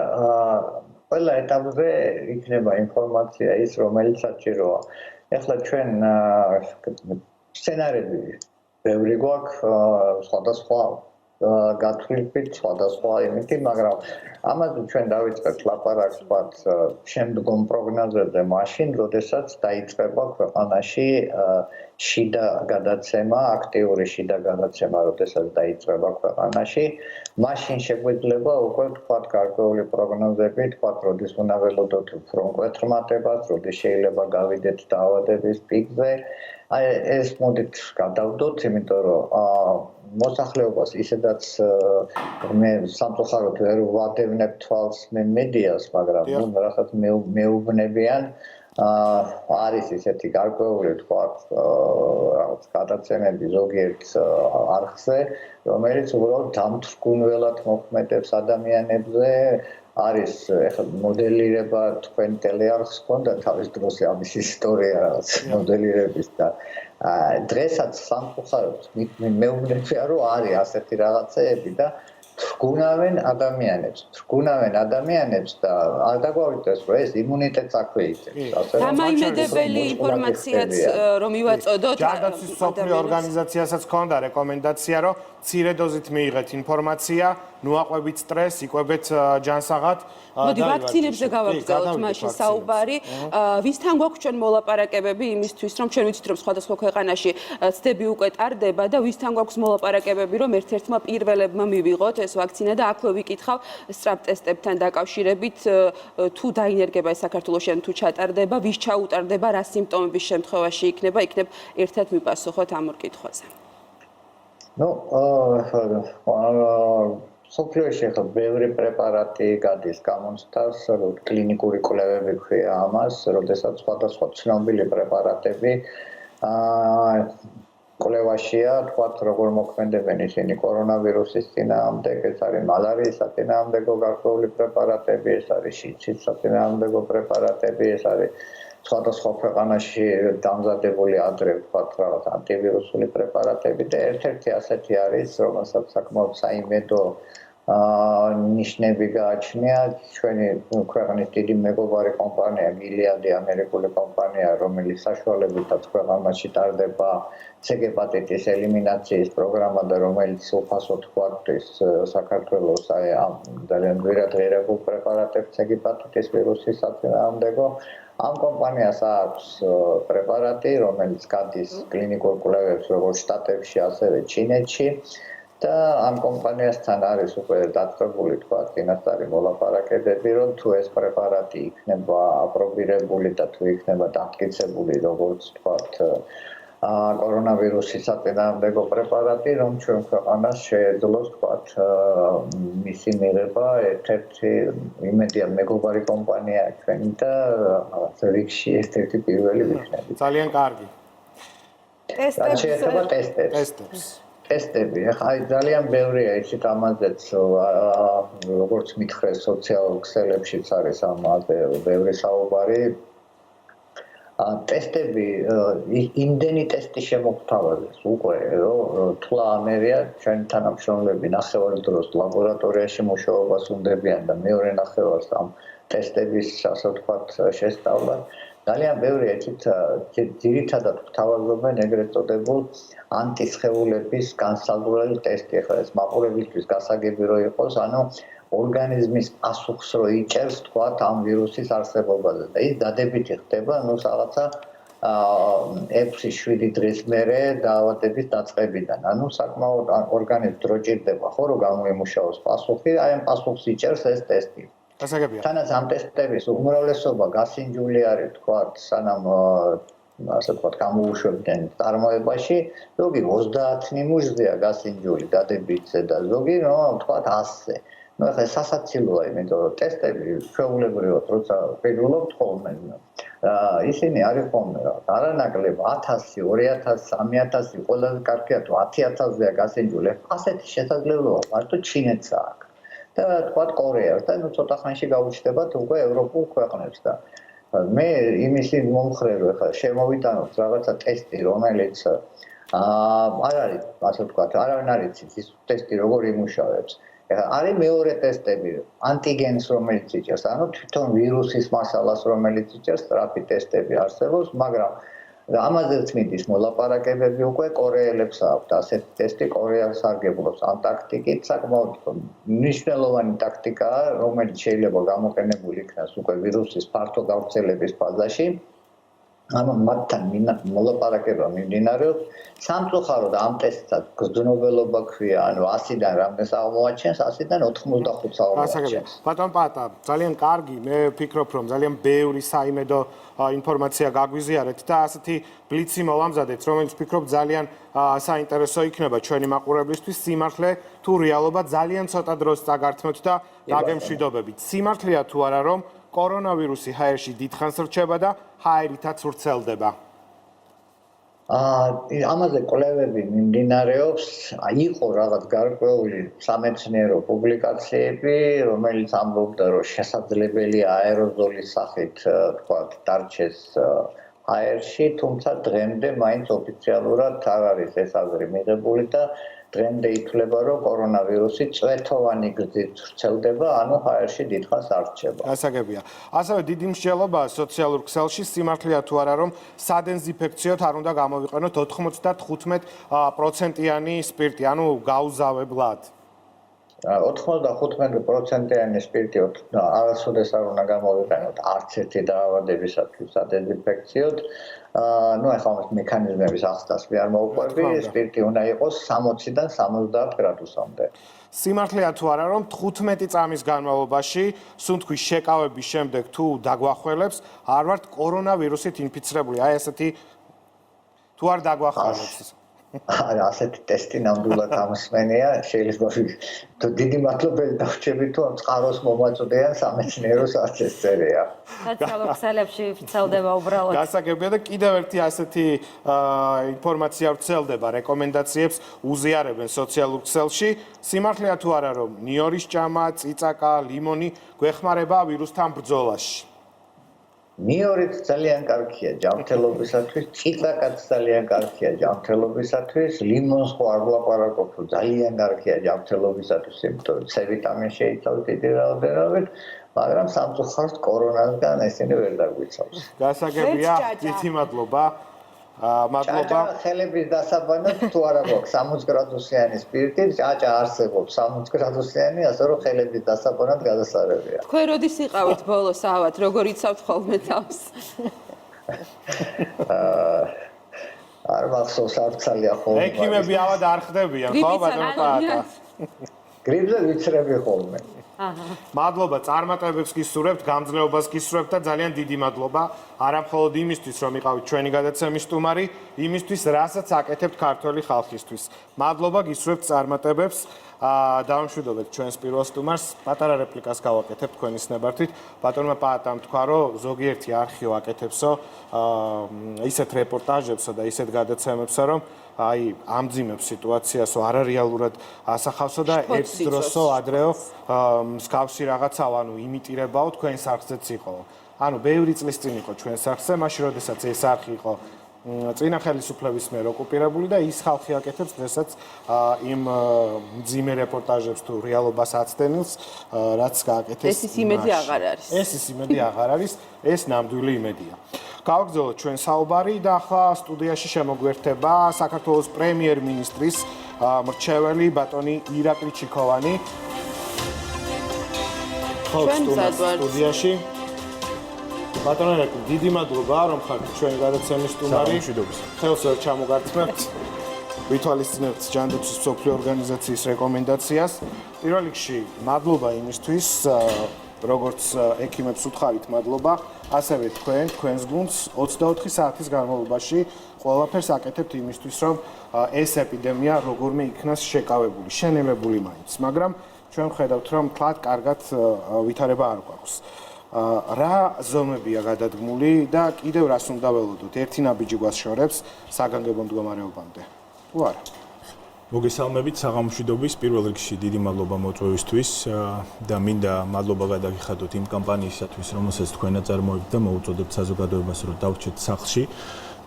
ყველა ეტაპზე იქნება ინფორმაცია ის, რომელიც საჭიროა. ეხლა ჩვენ სცენარები ბევრი გვაქვს, სხვადასხვა გათვლით, სხვადასხვა იმითი, მაგრამ ამაზე ჩვენ დავიწყებთ ლაპარაკს ვთქვათ შემდგომ პროგნოზებზე მაშინ, როდესაც დაიწყება ქვეყანაში შიდა გადაცემა, აქტიური შიდა გადაცემა, როდესაც დაიწყება ქვეყანაში, მაშინ შეგვიძლია უკვე ვთქვათ გარკვეული პროგნოზები, ვთქვათ, როდის უნდა ველოდოთ უფრო მკვეთრ მატებას, როდის შეიძლება გავიდეთ დაავადების პიკზე. ეს მოდით გადავდოთ, იმიტომ რომ მოსახლეობას ისედაც მე სამწუხაროდ ვერ ვადევნებ თვალს მე მედიას, მაგრამ რასაც მეუბნებიან არის ისეთი გარკვეული თქვათ რაღაც გადაცემები ზოგიერთ არხზე, რომელიც უბრალოდ დამთრგუნველად მოქმედებს ადამიანებზე, არის ეხლა მოდელირება თქვენ ტელეარხს ჰქონდა თავის დროს ამის ისტორია რაღაც მოდელირების და დღესაც სამწუხაროდ მეუბნებია რომ არის ასეთი რაღაცეები და თრგუნავენ ადამიანებს და არ დაგვავითეს რომ ეს იმუნიტეტს აქვეითებს. დამაიმედებელი ინფორმაციაც რომ მივაწოდოთ. ჯანდაცვის მსოფლიო ორგანიზაციასაც ჰქონდა რეკომენდაცია, რომ მცირე დოზით მიიღეთ ინფორმაცია, ნუაყვებით სტრესს, იკვებეთ ჯანსაღად. მოდი ვაქცინებზე გავაგრძელოთ მაშინ საუბარი. ვისთან გვაქვს ჩვენ მოლაპარაკებები იმისთვის, რომ ჩვენ ვიცით რომ სხვადასხვა ქვეყანაში ცდები უკვე ტარდება და ვისთან გვაქვს მოლაპარაკებები, რომ ერთ-ერთმა პირველებმა მივიღოთ ეს ვაქცინა და აქვე ვიკითხავ სწრაფ ტესტებთან დაკავშირებით თუ დაინერგება ეს საქართველოში თუ ჩატარდება, ვის ჩაუტარდება, რა სიმპტომების შემთხვევაში იქნება ერთად მიპასუხოთ ამ ორ კითხვაზე. სოფლიოში ახლა ბევრი პრეპარატი გადის გამოცდას, კლინიკური კვლევები ქვია ამას, როდესაც სხვადასხვა ცნობილი პრეპარატები კვლევაშია, თქვათ, როგორ მოქმედებენ ისინი კორონავირუსის წინააღმდეგ, ეს არის მალარიის საწინააღმდეგო გარკვეული პრეპარატები, ეს არის შიდსის საწინააღმდეგო პრეპარატები, ეს არის სხვადასხვა ქვეყანაში დამზადებული ადრე ვთქვათ რაღაც ანტივირუსული პრეპარატები და ერთ-ერთი ასეთი არის, რომელსაც საკმაოდ საიმედო ნიშნები გააჩნია ჩვენი ქვეყნის დიდი მეგობარი კომპანია გილიადი ამერიკული კომპანია რომელიც საშუალებითაც ქვეყანაში ტარდება ცეგეპატიტის ელიმინაციის პროგრამა და რომელიც უფასოდ გვაქვს საქართველოს ძალიან ძვირად ღირებულ პრეპარატებს ცეგეპატიტის ვირუსის საწინააღმდეგო ამ კომპანიას აქვს პრეპარატი რომელიც გადის კლინიკურ კვლევებს როგორც შტატებში ასევე ჩინეთში და ამ კომპანიასთან არის უკვე დაწყებული თქვა წინასწარი მოლაპარაკებები რომ თუ ეს პრეპარატი იქნება აპრობირებული და თუ იქნება დამტკიცებული როგორც თქვა კორონავირუსის საწინააღმდეგო პრეპარატი რომ ჩვენ ქვეყანას შეეძლოს თქვა მისი მიღება ერთ-ერთი იმედია მეგობარი კომპანია ჩვენი და რიგში ერთ-ერთი პირველი ვიქნები ძალიან კარგი ტესტები, ახლა ძალიან ბევრია ისიც ამაზეც როგორც მითხრეს სოციალურ ქსელებშიც არის ამაზე ბევრი საუბარი. ტესტები იმდენი ტესტი შემოგთავაზეს უკვე რომ თულა ამერია ჩვენი თანამშრომლები ნახევარდროს ლაბორატორიაში მუშაობას უნდებიან და მეორე ნახევარს ამ ტესტების ასე ვთქვათ შესწავლა. ძალიან ბევრი ეცით ძირითადად გვთავაზობენ ეგრეთ წოდებულ ანტისხეულების განსაზღვრელი ტესტი. ახლა ეს მაყურებლისთვის გასაგები რო იყოს, ანუ ორგანიზმის პასუხს რო იჭერს თქვათ ამ ვირუსის არსებობაზე და ის დადებითი ხდება, ну რაღაცა 6-7 დღის მერე დაავადების დაწყებიდან. ანუ საკმაოდ ორგანიზმს დრო ჭირდება, ხო, რომ გამოიმუშაოს პასუხი, აი ამ პასუხს იჭერს ეს ტესტი. თანაც ამ ტესტების უმრავლესობა გასინჯული არის თქვათ, სანამ ასე ვთქვათ, გამოუშვებდნენ წარმოებაში, ზოგი 30 ნიმუშზეა გასინჯული დადებითზე და ზოგი, ვთქვათ 100-ზე. ახლა სასაცილოა, იმიტომ რომ ტესტები ჩვეულებრივად როცა პირველობთ ხოლმე ისინი არის ხოლმე არანაკლებ 1000, 2000, 3000, ყველაზე კარგია თუ 10000-ზეა გასინჯული. ასეთი შესაძლებლობა მარტო ჩინეთს აქვს. და თქვათ კორეას და ცოტა ხანში გაუჩნდებათ უკვე ევროპულ ქვეყნებს და მე იმისი მომხრე რომ ახლა შემოვიტანოთ რაღაცა ტესტი, რომელიც არ არის, ასე ვთქვათ, არავინ არ იცის ის ტესტი როგორ იმუშავებს. არის მეორე ტესტები, ანტიგენს რომელიც იჭერს, ანუ თვითონ ვირუსის მასალას რომელიც იჭერს, სტრაფი ტესტები არსებობს, მაგრამ ამაზეც მიდის მოლაპარაკებები უკვე კორეელებს აქვთ ასეთი ტესტი კორეას სარგებლობს ამ ტაქტიკით საკმაოდ მნიშვნელოვანი ტაქტიკაა რომელიც შეიძლება გამოყენებული იქნას უკვე ვირუსის ფართო გავრცელების ფაზაში ანუ მათთან მოლაპარაკება მიმდინარეობს სამწუხაროდ ამ ტესტსაც გრძნობელობა ქვია ანუ 100-დან რამდენს აღმოაჩენს 100-დან 85-ს აღმოაჩენს ბატონ პატა ძალიან კარგი მე ვფიქრობ რომ ძალიან ბევრი საიმედო ინფორმაცია გაგვიზიარეთ და ასეთი ბლიცი მოვამზადეთ რომელიც ვფიქრობ ძალიან საინტერესო იქნება ჩვენი მაყურებლისთვის სიმართლე თუ რეალობა ძალიან ცოტა დროს წაგართმევთ და გაგემშვიდობებით სიმართლეა თუ არა რომ კორონავირუსი ჰაერში დიდხანს რჩება და ჰაერითაც ვრცელდება. ამაზე კვლევები მიმდინარეობს, იყო რაღაც გარკვეული სამეცნიერო პუბლიკაციები, რომელიც ამბობდა, რომ შესაძლებელია აეროზოლის სახით, თქვათ, დარჩეს ჰაერში, თუმცა დღემდე მაინც ოფიციალურად არ არის ეს აზრი მიღებული და დღემდე ითვლება, რომ კორონავირუსი წვეთოვანი გზით ვრცელდება, ანუ ჰაერში დიდხანს არ რჩება. გასაგებია. ასევე დიდი მსჯელობაა სოციალურ ქსელში სიმართლეა თუ არა რომ სადეზინფექციოდ არ უნდა გამოვიყენოთ 95%-იანი სპირტი, ანუ გაუზავებლად. 95%-იანი სპირტი არასოდეს არ უნდა გამოვიყენოთ არც ერთი დაავადებისათვის სადეზინფექციოდ. ну ახლა ამ მექანიზმების ახსნას მე არ მოვყვები, სპირტი უნდა იყოს 60-დან 70 გრადუსამდე. სიმართლეა თუ არა რომ 15 წამის განმავლობაში, სუნთქვის შეკავების შემდეგ თუ დაგვახველებს, არ ვართ კორონავირუსით ინფიცირებული. აი ასეთი თუ არ დაგვახველებს. ასეთი ტესტი ნამდვილად ამსმენია, შეიძლება თუ დიდი მადლობელი დავრჩები თუ წყაროს მომაწოდიან სამეცნიერო საწესერია. სოციალურ ქსელებში ვრცელდება უბრალოდ. გასაგებია და კიდევ ერთი ასეთი ინფორმაცია ვრცელდება, რეკომენდაციებს უზიარებენ სოციალურ ქსელში. სიმართლეა თუ არა რომ ნიორის ჭამა, წიწაკა, ლიმონი გვეხმარება ვირუსთან ბრძოლაში. ნიორიც ძალიან კარგია ჯანმრთელობისათვის, წიწაკაც ძალიან კარგია ჯანმრთელობისათვის, ლიმონს ხო არ ვლაპარაკობ, ძალიან კარგია ჯანმრთელობისათვის, იმიტომ რომ C ვიტამინი შეიცავს დიდი რაოდენობით, მაგრამ სამწუხაროდ კორონასგან ესენი ვერ დაგვიცავს. გასაგებია, დიდი მადლობა. მადლობა. ხელების დასაბანად თუ არა გვაქვს 60 გრადუსიანი სპირტი, ჭაჭა არსებობს 60 გრადუსიანი, ასე რომ ხელების დასაბანად გადასარევია. თქვენ როდის იყავით ბოლოს ავად, როგორ იცავთ ხოლმე თავს? არ მახსოვს არცალია ხოლმე. ექიმები ავად არ ხდებიან, ხო ბატონო პატა? გრიპზე ვიცრები ხოლმე. მადლობა წარმატებებს გისურვებთ, გამძლეობას გისურვებთ და ძალიან დიდი მადლობა არა მხოლოდ იმისთვის, რომ იყავით ჩვენი გადაცემის სტუმარი, იმისთვის, რასაც აკეთებთ ქართველი ხალხისთვის. მადლობა გისურვებთ წარმატებებს. დავამშვიდობეთ ჩვენს პირველ სტუმარს. პატარა რეპლიკას გავაკეთებ თქვენის ნებართვით. ბატონმა პაატამ თქვა, რომ ზოგიერთი არქივ აკეთებსო ისეთ რეპორტაჟებსო და ისეთ გადაცემებსო, რომ აი ამძიმებს სიტუაციასო არარეალურად ასახავსო და ერთ დროსო ადრეო მსგავსი რაღაცა ანუ იმიტირებაო თქვენს არხზეც იყო. ანუ ბევრი წლის წინ იყო ჩვენს არხზე, მაშინ როდესაც ეს არხი იყო წინა ხელისუფლების მიერ ოკუპირებული და ის ხალხი აკეთებს დღესაც იმ მძიმე რეპორტაჟებს თუ რეალობას აცდენილს, რაც გააკეთეს. ეს ის იმედი აღარ არის. ეს ის იმედი აღარ არის, ეს ნამდვილი იმედია. გავაგრძელოთ ჩვენ საუბარი და ახლა სტუდიაში შემოგვერთება საქართველოს პრემიერ-მინისტრის მრჩეველი ბატონი ირაკლი ჩიქოვანი. ჩვენ ვართ სტუდიაში. ბატონო ირაკლი, დიდი მადლობა რომ ხართ ჩვენი გადაცემის სტუმარი. ხელს ვერ ჩამოგართმევთ. ვითვალისწინებთ ჯანდაცვის მსოფლიო ორგანიზაციის რეკომენდაციას. პირველ რიგში მადლობა იმისთვის როგორც ექიმებს უთხოვით მადლობა, ასევე თქვენს გუნდს 24 საათის განმავლობაში ყველაფერს აკეთებთ იმისთვის, რომ ეს ეპიდემია როგორმე იქნას შეკავებული, შენელებული მაინც, მაგრამ ჩვენ ვხედავთ, რომ თლად კარგად ვითარება არ გვაქვს. რა ზომებია გადადგმული და კიდევ რას უნდა ველოდოთ? ერთი ნაბიჯი გვასშორებს საგანგებო მდგომარეობამდე. თუ არა? მოგესალმებით საღამომშვიდობის პირველ რიგში დიდი მადლობა მოწვევისთვის და მინდა მადლობა გადაგიხადოთ იმ კამპანიისათვის, რომელსაც თქვენ აწარმოებთ და მოუწოდებთ საზოგადოებას, რომ დავრჩეთ სახლში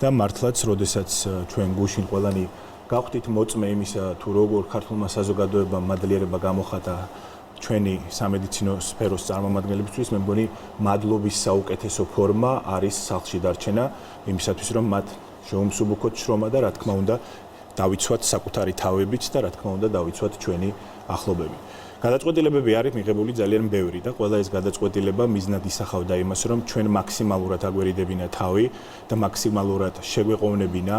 და მართლაც, როდესაც ჩვენ გუშინ ყველანი გავხდით მოწმე იმისა, თუ როგორ ქართულმა საზოგადოებამ მადლიერება გამოხატა ჩვენი სამედიცინო სფეროს წარმომადგენლებისთვის, მე მგონი მადლობის საუკეთესო ფორმა არის სახლში დარჩენა, იმისათვის, რომ მათ შეუმსუბუქოთ შრომა და რა თქმა უნდა დავიცვათ საკუთარი თავებით და რა თქმა უნდა დავიცვათ ჩვენი ახლობები. გადაწყვეტილებები არის მიღებული ძალიან ბევრი და ყველა ეს გადაწყვეტილება მიზნად ისახავდა იმას, რომ ჩვენ მაქსიმალურად აგვერიდებინა თავი და მაქსიმალურად შეგვეყოვნებინა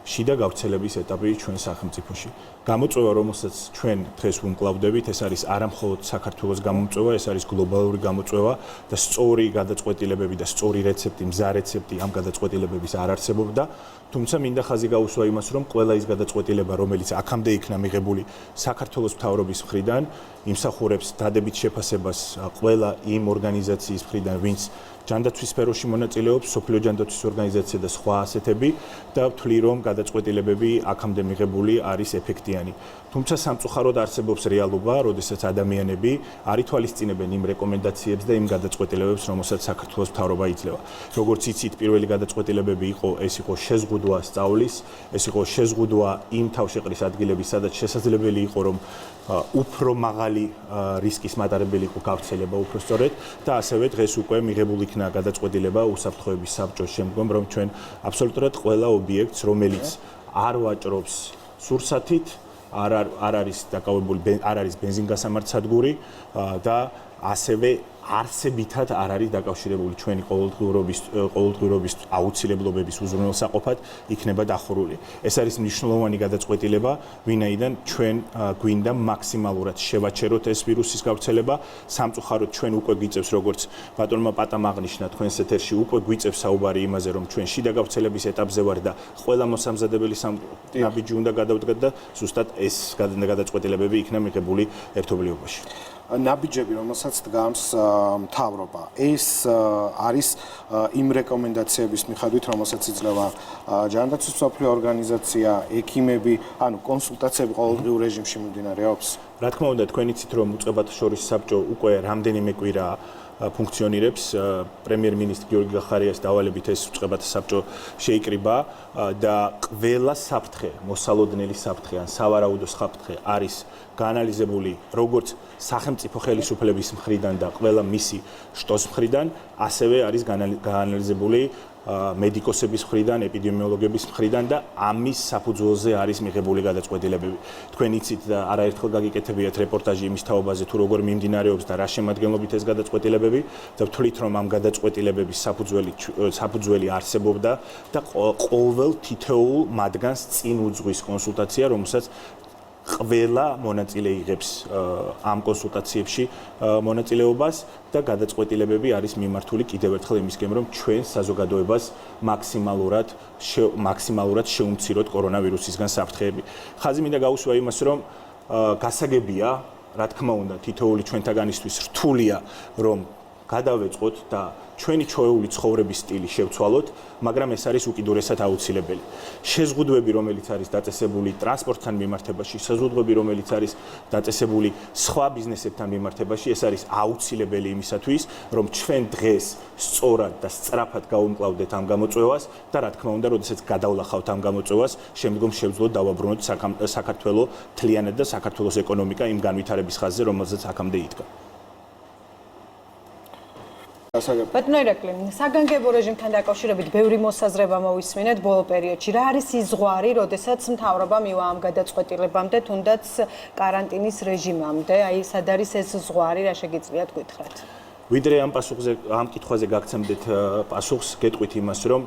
შიდა გავრცელების ეტაპი ჩვენ სახელმწიფოში. გამოწვევა, რომელსაც ჩვენ დღეს ვუმკლავდებით, ეს არის არა მხოლოდ საქართველოს გამოწვევა, ეს არის გლობალური გამოწვევა და სწორი გადაწყვეტილებები და სწორი რეცეპტი, მზა რეცეპტი ამ გადაწყვეტილებების არ არსებობდა. თუმცა მინდა ხაზი გაუსვა იმას, რომ ყველა ის გადაწყვეტილება, რომელიც აქამდე იქნა მიღებული საქართველოს მთავრობის მხრიდან, იმსახურებს დადებით შეფასებას ყველა იმ ორგანიზაციის მხრიდან, ვინც ჯანდაცვის სფეროში მონაწილეობს, სოფლიო ჯანდაცვის ორგანიზაცია და სხვა ასეთები და ვთვლი, რომ გადაწყვეტილებები აქამდე მიღებული არის ეფექტიანი. თუმცა სამწუხაროდ არსებობს რეალობა, როდესაც ადამიანები არ ითვალისწინებენ იმ რეკომენდაციებს და იმ გადაწყვეტილებებს, რომელსაც საქართველოს მთავრობა იძლევა. როგორც იცით, პირველი გადაწყვეტილებები ეს იყო შეზღუდვა სწავლის, ეს იყო შეზღუდვა იმ თავშეყრის ადგილების, სადაც შესაძლებელი იყო, რომ უფრო მაღალი რისკის მატარებელი იყო გავრცელება უფრო სწორედ და ასევე დღეს უკვე მიღებული იქნა გადაწყვეტილება უსაფრთხოების საბჭოს შემდგომ, რომ ჩვენ აბსოლუტურად ყველა ობიექტს, რომელიც არ ვაჭრობს სურსათით, არ არის დაკავებული, არ არის ბენზინგასამართსადგური და ასევე არსებითად არ არის დაკავშირებული ჩვენი ყოველდღიურობის აუცილებლობების უზრუნველსაყოფად იქნება დახურული. ეს არის მნიშვნელოვანი გადაწყვეტილება, ვინაიდან ჩვენ გვინდა მაქსიმალურად შევაჩეროთ ეს ვირუსის გავრცელება. სამწუხაროდ ჩვენ უკვე გვიწევს, როგორც ბატონმა პატამ აღნიშნა თქვენს ეთერში, უკვე გვიწევს საუბარი იმაზე, რომ ჩვენ შიდა გავრცელების ეტაპზე ვარ და ყველა მოსამზადებელი ნაბიჯი უნდა გადავდგათ და ზუსტად ეს გადაწყვეტილებები იქნა მიღებული ერთობლიობაში. ნაბიჯები, რომელსაც დგამს მთავრობა, ეს არის იმ რეკომენდაციების მიხედვით, რომელსაც იძლევა ჯანდაცვის მსოფლიო ორგანიზაცია, ექიმები, ანუ კონსულტაციები ყოველდღიურ რეჟიმში მიმდინარეობს. რა თქმა უნდა, თქვენ იცით, რომ უწყებათა შორის საბჭო უკვე რამდენიმე კვირაა ფუნქციონირებს, პრემიერ-მინისტრი გიორგი გახარიას დავალებით ეს უწყებათა საბჭო შეიკრიბა და ყველა საფრთხე, მოსალოდნელი საფრთხე ან სავარაუდო საფრთხე არის გაანალიზებული როგორც სახელმწიფო ხელისუფლების მხრიდან და ყველა მისი შტოს მხრიდან, ასევე არის გაანალიზებული მედიკოსების მხრიდან, ეპიდემიოლოგების მხრიდან და ამის საფუძველზე არის მიღებული გადაწყვეტილებები. თქვენ იცით და არაერთხელ გაგიკეთებიათ რეპორტაჟი იმის თაობაზე, თუ როგორ მიმდინარეობს და რა შემადგენლობით ეს გადაწყვეტილებები და ვთვლით, რომ ამ გადაწყვეტილებების საფუძველი არსებობდა და ყოველ თითოეულ მათგანს წინ უძღვის კონსულტაცია, რომელსაც ყველა მონაწილე იღებს ამ კონსულტაციებში მონაწილეობას და გადაწყვეტილებები არის მიმართული კიდევ ერთხელ იმისკენ, რომ ჩვენ საზოგადოებას მაქსიმალურად შეუმციროთ კორონავირუსისგან საფრთხეები. ხაზი მინდა გაუსვა იმას, რომ გასაგებია, რა თქმა უნდა, თითოეული ჩვენთაგანისთვის რთულია, რომ გადავეწყოთ და ჩვენი ჩვეული ცხოვრების სტილი შევცვალოთ, მაგრამ ეს არის უკიდურესად აუცილებელი. შეზღუდვები, რომელიც არის დაწესებული ტრანსპორტთან მიმართებაში, შეზღუდვები, რომელიც არის დაწესებული სხვა ბიზნესებთან მიმართებაში, ეს არის აუცილებელი იმისათვის, რომ ჩვენ დღეს სწორად და სწრაფად გავუმკლავდეთ ამ გამოწვევას და რა თქმა უნდა, როდესაც გადავლახავთ ამ გამოწვევას, შემდგომ შევძლოთ დავაბრუნოთ საქართველოს მთლიანად და საქართველოს ეკონომიკა იმ განვითარების ხაზზე, რომელზეც აქამდე იდგა. ბატონო ირაკლი, საგანგებო რეჟიმთან დაკავშირებით ბევრი მოსაზრება მოვისმინეთ ბოლო პერიოდში. რა არის ის ზღვარი, როდესაც მთავრობა მივა ამ გადაწყვეტილებამდე, თუნდაც კარანტინის რეჟიმამდე? აი, სად არის ეს ზღვარი, რა შეგიძლიათ გითხრათ? ვიდრე ამ კითხვაზე გაგცემდეთ პასუხს, გეტყვით იმას, რომ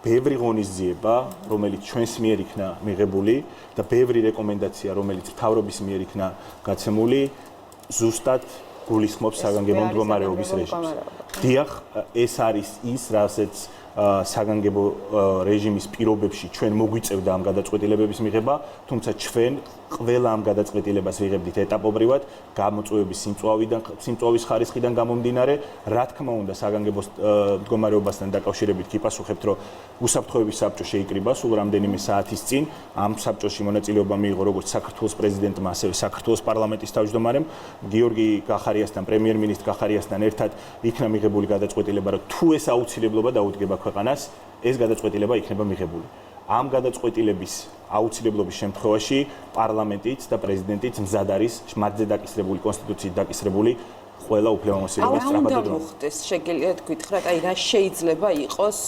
ბევრი ღონისძიება, რომელიც ჩვენს მიერ იქნა მიღებული და ბევრი რეკომენდაცია, რომელიც მთავრობის მიერ იქნა გაცემული, ზუსტად გულისხმობს საგანგებო მდგომარეობის რეჟიმს. დიახ, ეს არის ის, რასაც საგანგებო რეჟიმის პირობებში ჩვენ მოგვიწევდა ამ გადაწყვეტილებების მიღება, თუმცა ჩვენ ყველა ამ გადაწყვეტილებას ვიღებდით ეტაპობრივად, გამოწვევების სიმწვავის ხარისხიდან გამომდინარე, რა თქმა უნდა, საგანგებო მდგომარეობასთან დაკავშირებით გიპასუხებთ, რომ უსაფრთხოების საბჭო შეიკრიბა სულ რამდენიმე საათის წინ, ამ საბჭოში მონაწილეობა მიიღო როგორც საქართველოს პრეზიდენტმა, ასევე საქართველოს პარლამენტის თავმჯდომარემ, გიორგი გახარიასთან, პრემიერ-მინისტრ გახარიასთან ერთად იქნა მიღებული გადაწყვეტილება, რომ თუ ეს აუცილებლობა დაუდგება ქვეყანას, ეს გადაწყვეტილება იქნება მიღებული. ამ გადაწყვეტილების აუცილებლობის შემთხვევაში პარლამენტიც და პრეზიდენტიც მზად არის მათზე დაკისრებული კონსტიტუციით დაკისრებული ყველა უფლებამოსილებას სწრაფად უნდა მოხდეს, შეგიძლიათ გითხრათ, აი რა შეიძლება იყოს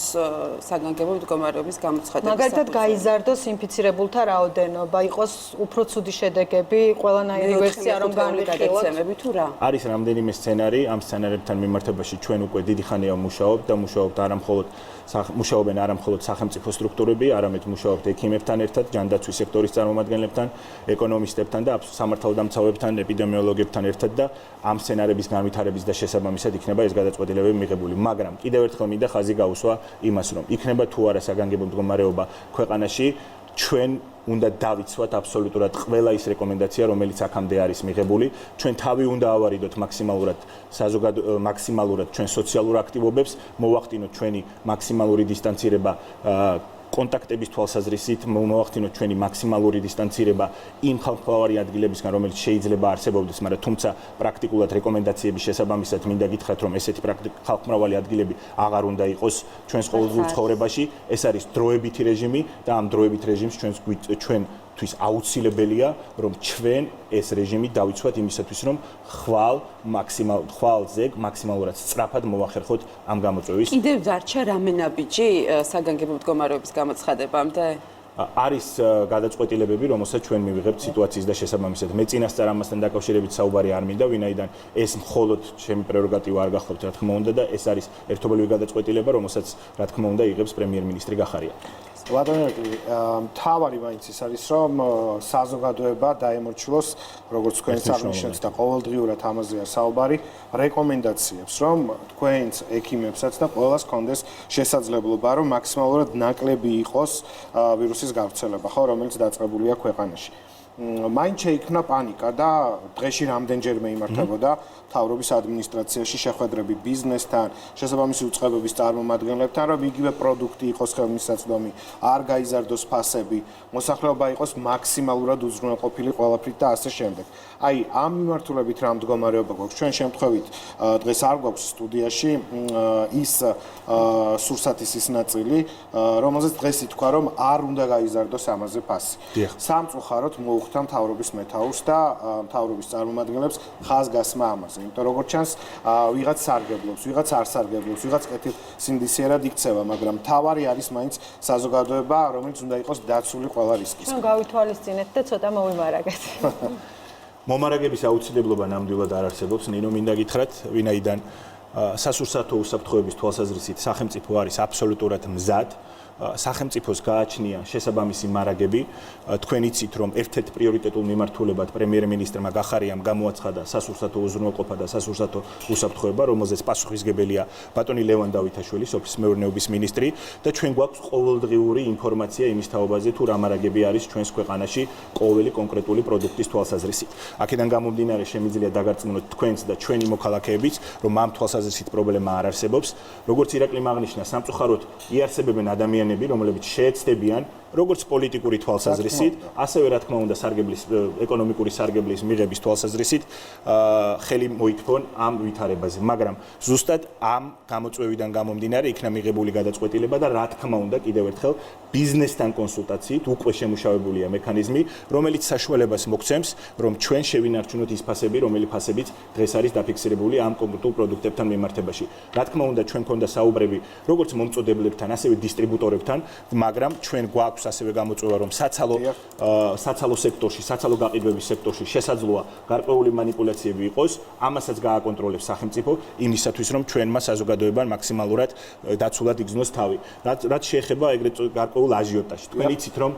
საგანგებო მდგომარეობის გამოცხადების მაგალითად გაიზარდოს ინფიცირებულთა რაოდენობა, იყოს უფრო ცუდი შედეგები, ყველანაირი ვერსია რომ განვიხილოთ თუ რა? არის რამდენიმე სცენარი, ამ სცენარებთან მიმართებაში ჩვენ უკვე დიდი ხანია მუშაობთ და მუშაობენ არა მხოლოდ სახელმწიფო სტრუქტურები, არამედ მუშაობთ ექიმებთან ერთად, ჯანდაცვის სექტორის წარმომადგენლებთან, ეკონომისტებთან და სამართალდამცავებთან, ეპიდემიოლოგებთან ერთად და ამ სცენარების განვითარების და შესაბამისად იქნება ეს გადაწყვეტილებები მიღებული. მაგრამ კიდევ ერთხელ მინდა ხაზი გაუსვა იმას, რომ იქნება თუ არა საგანგებო მდგომარეობა ქვეყანაში, ჩვენ უნდა დავიცვათ აბსოლუტურად ყველა ის რეკომენდაცია, რომელიც აქამდე არის მიღებული. ჩვენ თავი უნდა ავარიდოთ მაქსიმალურად ჩვენ სოციალურ აქტივობებს, მოვახდინოთ ჩვენი მაქსიმალური დისტანცირება კონტაქტების თვალსაზრისით, მოვახდინოთ ჩვენი მაქსიმალური დისტანცირება იმ ხალხმრავალი ადგილებისგან, რომელიც შეიძლება არსებობდეს, მაგრამ თუმცა პრაქტიკულად რეკომენდაციების შესაბამისად მინდა გითხრათ, რომ ესეთი ხალხმრავალი ადგილები აღარ უნდა იყოს ჩვენს ყოველდღიურ ცხოვრებაში. ეს არის დროებითი რეჟიმი და ამ დროებით რეჟიმს ჩვენთვის აუცილებელია, რომ ჩვენ ეს რეჟიმი დავიცვათ იმისათვის, რომ ხვალ ზეგ მაქსიმალურად სწრაფად მოვახერხოთ ამ გამოწვევის. კიდევ დარჩა რამენაბიჯი საგანგებო მდგომარეობის გამოცხადებამდე? არის გადაწყვეტილებები, რომელსაც ჩვენ მივიღებთ სიტუაციის და შესაბამისად. მე წინასწარ ამასთან დაკავშირებით საუბარი არ მინდა, ვინაიდან ეს მხოლოდ ჩემი პრეროგატივა არ გახლავთ, რა თქმა უნდა და ეს არის ერთობლივი გადაწყვეტილება, რომელსაც რა თქმა უნდა იღებს პრემიერ-მინისტრი გახარია. ვადონერკი, თავარი მაინც ის არის, რომ საზოგადოება დაემორჩილოს, როგორც თქვენც აღნიშნეთ და ყოველდღიურად ამაზეა საუბარი, რეკომენდაციებს, რომ თქვენც ექიმებსაც და ყველას კონდეს შესაძლებლობა, რომ მაქსიმალურად ნაკლები იყოს ვირუსის გავრცელება, ხო, რომელიც დაწყებულია ქვეყანაში. მაინც შეიქმნა პანიკა და დღეში რამდენჯერმე იმართებოდა მთავრობის ადმინისტრაციაში შეხვედრები ბიზნესთან, შესაბამისი უწყებების წარმომადგენლებთან, რომ იგივე პროდუქტი იყოს ხელმისაწვდომი, არ გაიზარდოს ფასები, მოსახლეობა იყოს მაქსიმალურად უზრუნველყოფილი ყველაფრით და ასე შემდეგ. აი, ამ მიმართულებით რა მდგომარეობა გვაქვს? ჩვენ შემთხვევით დღეს არ გვაქვს სტუდიაში ის სურსათის ის ნაწილი, რომელზეც დღეს ითქვა, რომ არ უნდა გაიზარდოს ამაზე ფასი. სამწუხაროდ მოუხდა მთავრობის მეთაურს და მთავრობის წარმომადგენლებს ხაზგასმა ამაზე. იმიტომ როგორც ჩანს, ვიღაც სარგებლობს, ვიღაც არ სარგებლობს, ვიღაც კეთილსინდისიერად იქცევა, მაგრამ თავარი არის მაინც საზოგადოება, რომელიც უნდა იყოს დაცული ყველა რისკის. ჩვენ გავითვალისწინეთ და ცოტა მოვიმარაგეთ. მომარაგების აუცილებლობა ნამდვილად არ არსებობს, ნინო მინდა გითხრათ, ვინაიდან სასურსათო უსაფრთხოების თვალსაზრისით სახელმწიფო არის აბსოლუტურად მზად. სახელმწიფოს გააჩნია შესაბამისი მარაგები. თქვენ იცით, რომ ერთ-ერთ პრიორიტეტულ მიმართულებად პრემიერ-მინისტრმა გახარიამ გამოაცხადა სასურსათო უზრუნველყოფა და სასურსათო უსაფრთხოება, რომელზეც პასუხისგებელია ბატონი ლევან დავითაშვილი, სოფლის მეურნეობის მინისტრი და ჩვენ გვაქვს ყოველდღიური ინფორმაცია იმის თაობაზე, თუ რა მარაგები არის ჩვენს ქვეყანაში ყოველი კონკრეტული პროდუქტის თვალსაზრისით. აქედან გამომდინარე შემიძლია დაგარწმუნოთ თქვენს და ჩვენი მოქალაქეებიც, რომ ამ თვალსაზრისით პრობლემა არ არსებობს. როგორც ირაკლიმ აღნიშნა, სამწუხაროდ იარსებებენ ადამიანები, რომლებიც შეეცდებიან როგორც პოლიტიკური თვალსაზრისით, ასევე რა თქმა უნდა ეკონომიკური სარგებლის მიღების თვალსაზრისით ხელი მოითხოვონ ამ ვითარებაზე, მაგრამ ზუსტად ამ გამოწვევიდან გამომდინარე იქნა მიღებული გადაწყვეტილება და რა თქმა უნდა კიდევ ერთხელ ბიზნესთან კონსულტაციით უკვე შემუშავებულია მექანიზმი, რომელიც საშუალებას მოგცემს, რომ ჩვენ შევინარჩუნოთ ის ფასები, რომელი ფასებიც დღეს არის დაფიქსირებული ამ კონკრეტულ პროდუქტებთან მიმართებაში. რა თქმა უნდა ჩვენ ქონდა საუბრები როგორც მომწოდებლებთან, ასევე დისტრიბუტორებთან, მაგრამ ჩვენ გვაქვს ასევე გამოწვევა, რომ საცალო სექტორში, საცალო გაყიდვების სექტორში შესაძლოა გარკვეული манипуляციები იყოს, ამასაც გააკონტროლებს სახელმწიფო იმისათვის, რომ ჩვენმა საზოგადოებამ მაქსიმალურად დაცულად იგრძნოს თავი. რაც შეეხება ეგრეთ გარკვეულ აჟიოტაჟს. თქვენ იცით, რომ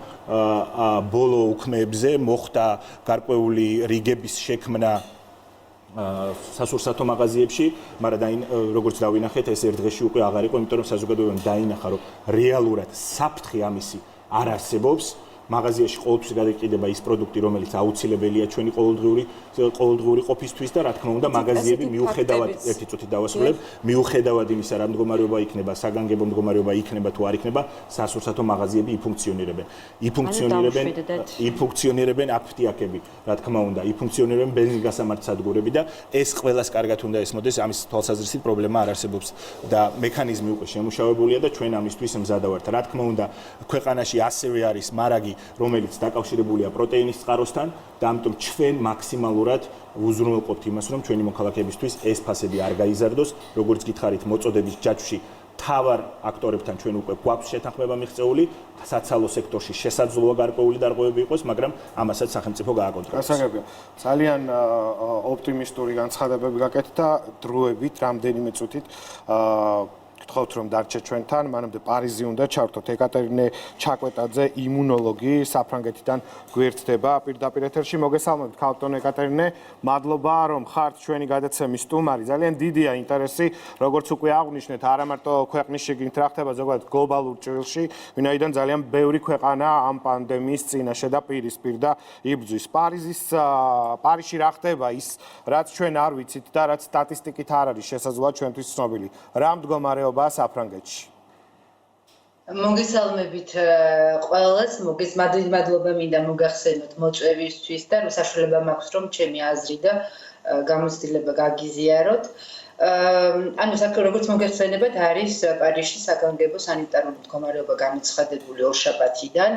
ბოლო უქმეებზე მოხდა გარკვეული რიგების შექმნა სასურსათო მაღაზიებში, მაგრამ როგორც დავინახეთ, ეს ერთ დღეში უკვე აღარ იყო, იმიტომ რომ საზოგადოებამ დაინახა, რომ რეალურად საფრთხე ამისი არ არსებობს. მაღაზიაში ყოველთვის გადაიყიდება ის პროდუქტი, რომელიც აუცილებელია ჩვენი ყოველდღიური ყოფისთვის და რა თქმა უნდა, მაღაზიები მიუხედავად ერთი წუთი დავასრულებ, მიუხედავად იმისა, რა მდგომარეობა იქნება, საგანგებო მდგომარეობა იქნება თუ არ იქნება, სასურსათო მაღაზიები იფუნქციონირებენ აფთიაქები, რა თქმა უნდა, იფუნქციონირებენ ბენზინგასამართ სადგურები და ეს ყველას კარგად უნდა ესმოდეს, ამის თვალსაზრისით პრობლემა არ არსებობს და მექანიზმი უკვე შემუშავებულია და ჩვენ ამისთვის მზადა ვართ. რა თქმა უნდა, ქვეყანაში ასევე არის მარაგი რომელიც დაკავშირებულია პროტეინის წყაროსთან და ამიტომ ჩვენ მაქსიმალურად უზრუნველყოფთ იმას, რომ ჩვენი მოქალაქეებისთვის ეს ფასები არ გაიზარდოს, როგორც გითხარით, მოწოდების ჯაჭვში თავარ აქტორებთან ჩვენ უკვე გვაქვს შეთანხმება მიღწეული, საცალო სექტორში შესაძლოა გარკვეული დარღვევები იყოს, მაგრამ ამასაც სახელმწიფო გააკონტროლებს. გასაგებია. ძალიან ოპტიმისტური განცხადებები გაკეთეთ და დროებით რამდენიმე წუთით გთხოვთ რომ დარჩეთ ჩვენთან, მანამდე პარიზი უნდა ჩავთოთ. ეკატერინე ჩაკვეტაძე, იმუნოლოგი, საფრანგეთიდან გვერდდება პირდაპირ ეთერში. მოგესალმებით, ქალბატონო ეკატერინე, მადლობა რომ ხართ ჩვენი გადაცემის სტუმარი. ძალიან დიდია ინტერესი, როგორც უკვე აღვნიშნეთ, არა მარტო ქვეყნის შიგნით რა ხდება, ზოგადად გლობალურ ჭრილში, ვინაიდან ძალიან ბევრი ქვეყანა ამ პანდემიის წინაშე და პირისპირ და იბრძვის. პარიზში რა ხდება ის, რაც ჩვენ არ ვიცით და რაც სტატისტიკით არ არის შესაძლოა ჩვენთვის ცნობილი. რა მდგომარეობა საფრანგეთში. მოგესალმებით ყველას, მადლობა მინდა მოგახსენოთ მოწვევისთვის და საშუალება მაქვს რომ ჩემი აზრი და გამოცდილება გაგიზიაროთ. როგორც მოგეხსენებათ, არის პარიზში საგანგებო სანიტარული მდგომარეობა გამოცხადებული ორშაბათიდან.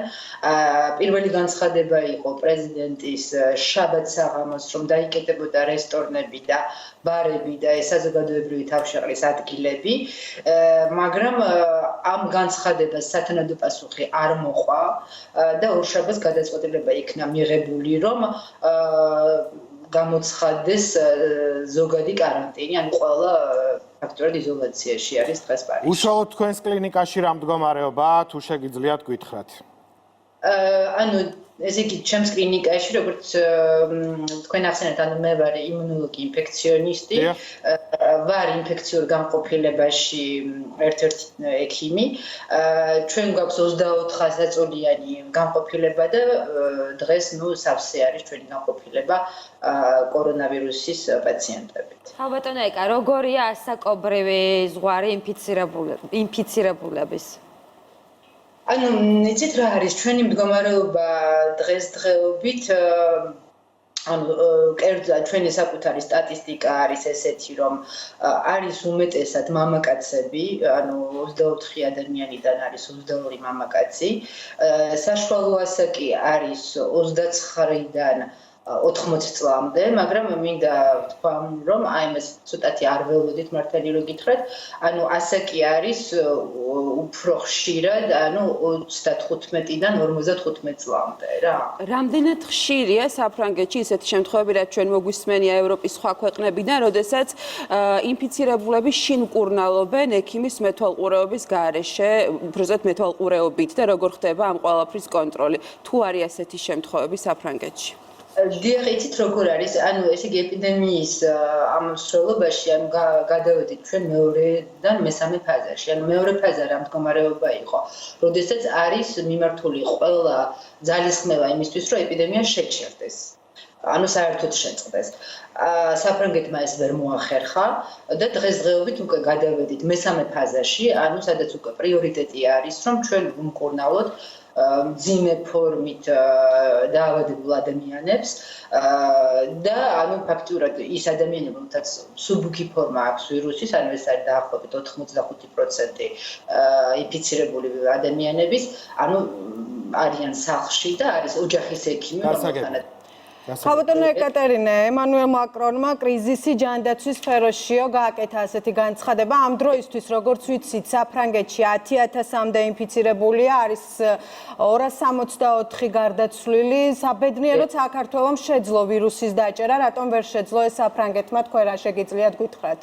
პირველი განცხადება იყო პრეზიდენტის შაბათ საღამოს, რომ დაიკეტებოდა რესტორნები და ბარები და საზოგადოებრივი თავშეყრის ადგილები, მაგრამ ამ განცხადებას სათანადო პასუხი არ მოყვა და ორშაბათს გადაწყვეტილება იქნა მიღებული, რომ გამოცხადდეს ზოგადი კარანტინი, ანუ ყველა ფაქტურად იზოლაციაში არის დღეს პარიზში. უშუალოდ თქვენს კლინიკაში რა მდგომარეობაა, თუ შეგიძლიათ გითხრათ? ესე იგი, ჩემს კლინიკაში, როგორც თქვენ ახსენეთ, მე ვარ იმუნოლოგი ინფექციონისტი, ვარ ინფექციურ განყოფილებაში ერთ-ერთი ექიმი. ჩვენ გვაქვს 24 ასაწოლიანი განყოფილება და დღეს სავსე არის ჩვენი განყოფილება კორონავირუსის პაციენტებით. ქალბატონო ეკა, როგორია ასაკობრივი ზღვარი ინფიცირებულების? იცით რა არის ჩვენი მდგომარეობა დღესდღეობით, კერძოდ ჩვენი საკუთარი სტატისტიკა არის ესეთი, რომ არის უმეტესად მამაკაცები, 24 ადამიანიდან არის 22 მამაკაცი, საშუალო ასაკი არის 29-დან 80 წლამდე, მაგრამ მინდა ვთქვა, რომ ეს ცოტათი არ ველოდით მართალი რომ გითხრათ, ასაკი არის უფრო ხშირად, 35-დან 55 წლამდე რა. რამდენად ხშირია საფრანგეთში ისეთი შემთხვევები, რაც ჩვენ მოგვისმენია ევროპის სხვა ქვეყნებიდან, როდესაც ინფიცირებულები შინმკურნალობენ ექიმის მეთვალყურეობის გარეშე, უბრალოდ მეთვალყურეობით და როგორ ხდება ამ ყველაფრის კონტროლი? თუ არის ასეთი შემთხვევები საფრანგეთში? დიახ, იცით როგორ არის, ესე იგი ეპიდემიის ამ მსვლელობაში, გადავედით ჩვენ მეორედან მესამე ფაზაში. მეორე ფაზა რა მდგომარეობა იყო, როდესაც არის მიმართული ყველა ძალისხმევა იმისთვის, რომ ეპიდემია შეჩერდეს. საერთოდ შეწყდეს. საფრანგეთმა ეს ვერ მოახერხა და დღესდღეობით უკვე გადავედით მესამე ფაზაში, სადაც უკვე პრიორიტეტი არის, რომ ჩვენ ვუმკურნალოთ მძიმე ფორმით დაავადებულ ადამიანებს და ფაქტურად ის ადამიანები, რომელთაც მსუბუქი ფორმა აქვს ვირუსის, ეს არის დაახლოებით 85% ინფიცირებული ადამიანების, არიან სახლში და არის ოჯახის ექიმი, რომელთანაც ქალბატონო ეკატერინე, ემანუელ მაკრონმა კრიზისი ჯანდაცვის სფეროშიო გააკეთა ასეთი განცხადება. ამ დროისთვის, როგორც ვიცით, საფრანგეთში 10,000-მდე ინფიცირებულია, არის 264 გარდაცვლილი. საბედნიეროდ საქართველომ შეძლო ვირუსის დაჭერა, რატომ ვერ შეძლო ეს საფრანგეთმა, თქვენ რა შეგიძლიათ გითხრათ?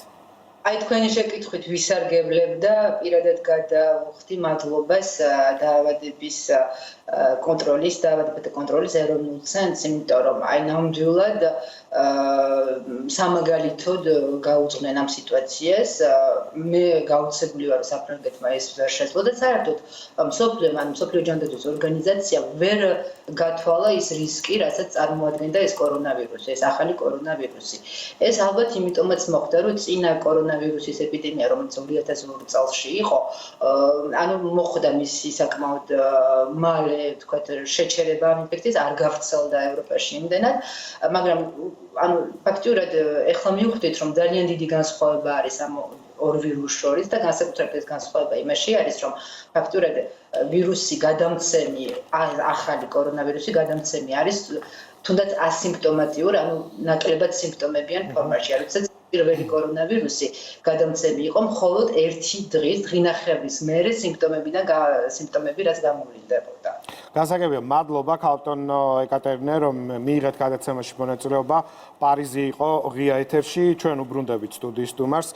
თქვენი შეკითხვით ვისარგებლებ და პირადად გადავხდი მადლობას დაავადების კონტროლის ეროვნულ ცენტრს, იმიტომ რომ ნამდვილად სამაგალითოდ გაუძღნენ ამ სიტუაციას. მე გაუცებული ვარ საფრანგეთმა ეს ვერ შეძლო და საერთოდ მსოფლიო ჯანდაცვის ორგანიზაცია ვერ გათვალა ის რისკი, რასაც წარმოადგენდა ეს კორონავირუსი, ეს ახალი კორონავირუსი. ეს ალბათ იმიტომაც მოხდა, რომ წინა კორონავირუსის ეპიდემია, რომელიც 2002 წელსში იყო, ანუ მოხდა მისი საკმაოდ მალე, თქვათ, შეჩერება ამ ინფექციის, არ გავრცელდა ევროპაში იმდენად, მაგრამ ანუ ფაქტიურად ეხლა მივხვდით, რომ ძალიან დიდი განსხვავება არის ამ ორ ვირუსს შორის და განსაკუთრებით ეს განსხვავება იმაში არის, რომ ფაქტიურად ვირუსი გადამცემი, ახალი კორონავირუსი გადამცემი არის თუნდაც ასიმპტომატიურ, ანუ ნაკლებად სიმპტომებიან ფორმაში, როდესაც პირველი კორონავირუსი გადამცემი იყო მხოლოდ ერთი დღის, დღინახევრის მერე სიმპტომები რაც გამოვლინდებოდა. გასაგებია, მადლობა ქალბატონ ეკატერინე, რომ მიიღეთ გადაცემაში მონაწილეობა. პარიზი იყო ღია ეთერში, ჩვენ უბრუნდებით სტუდიის სტუმარს.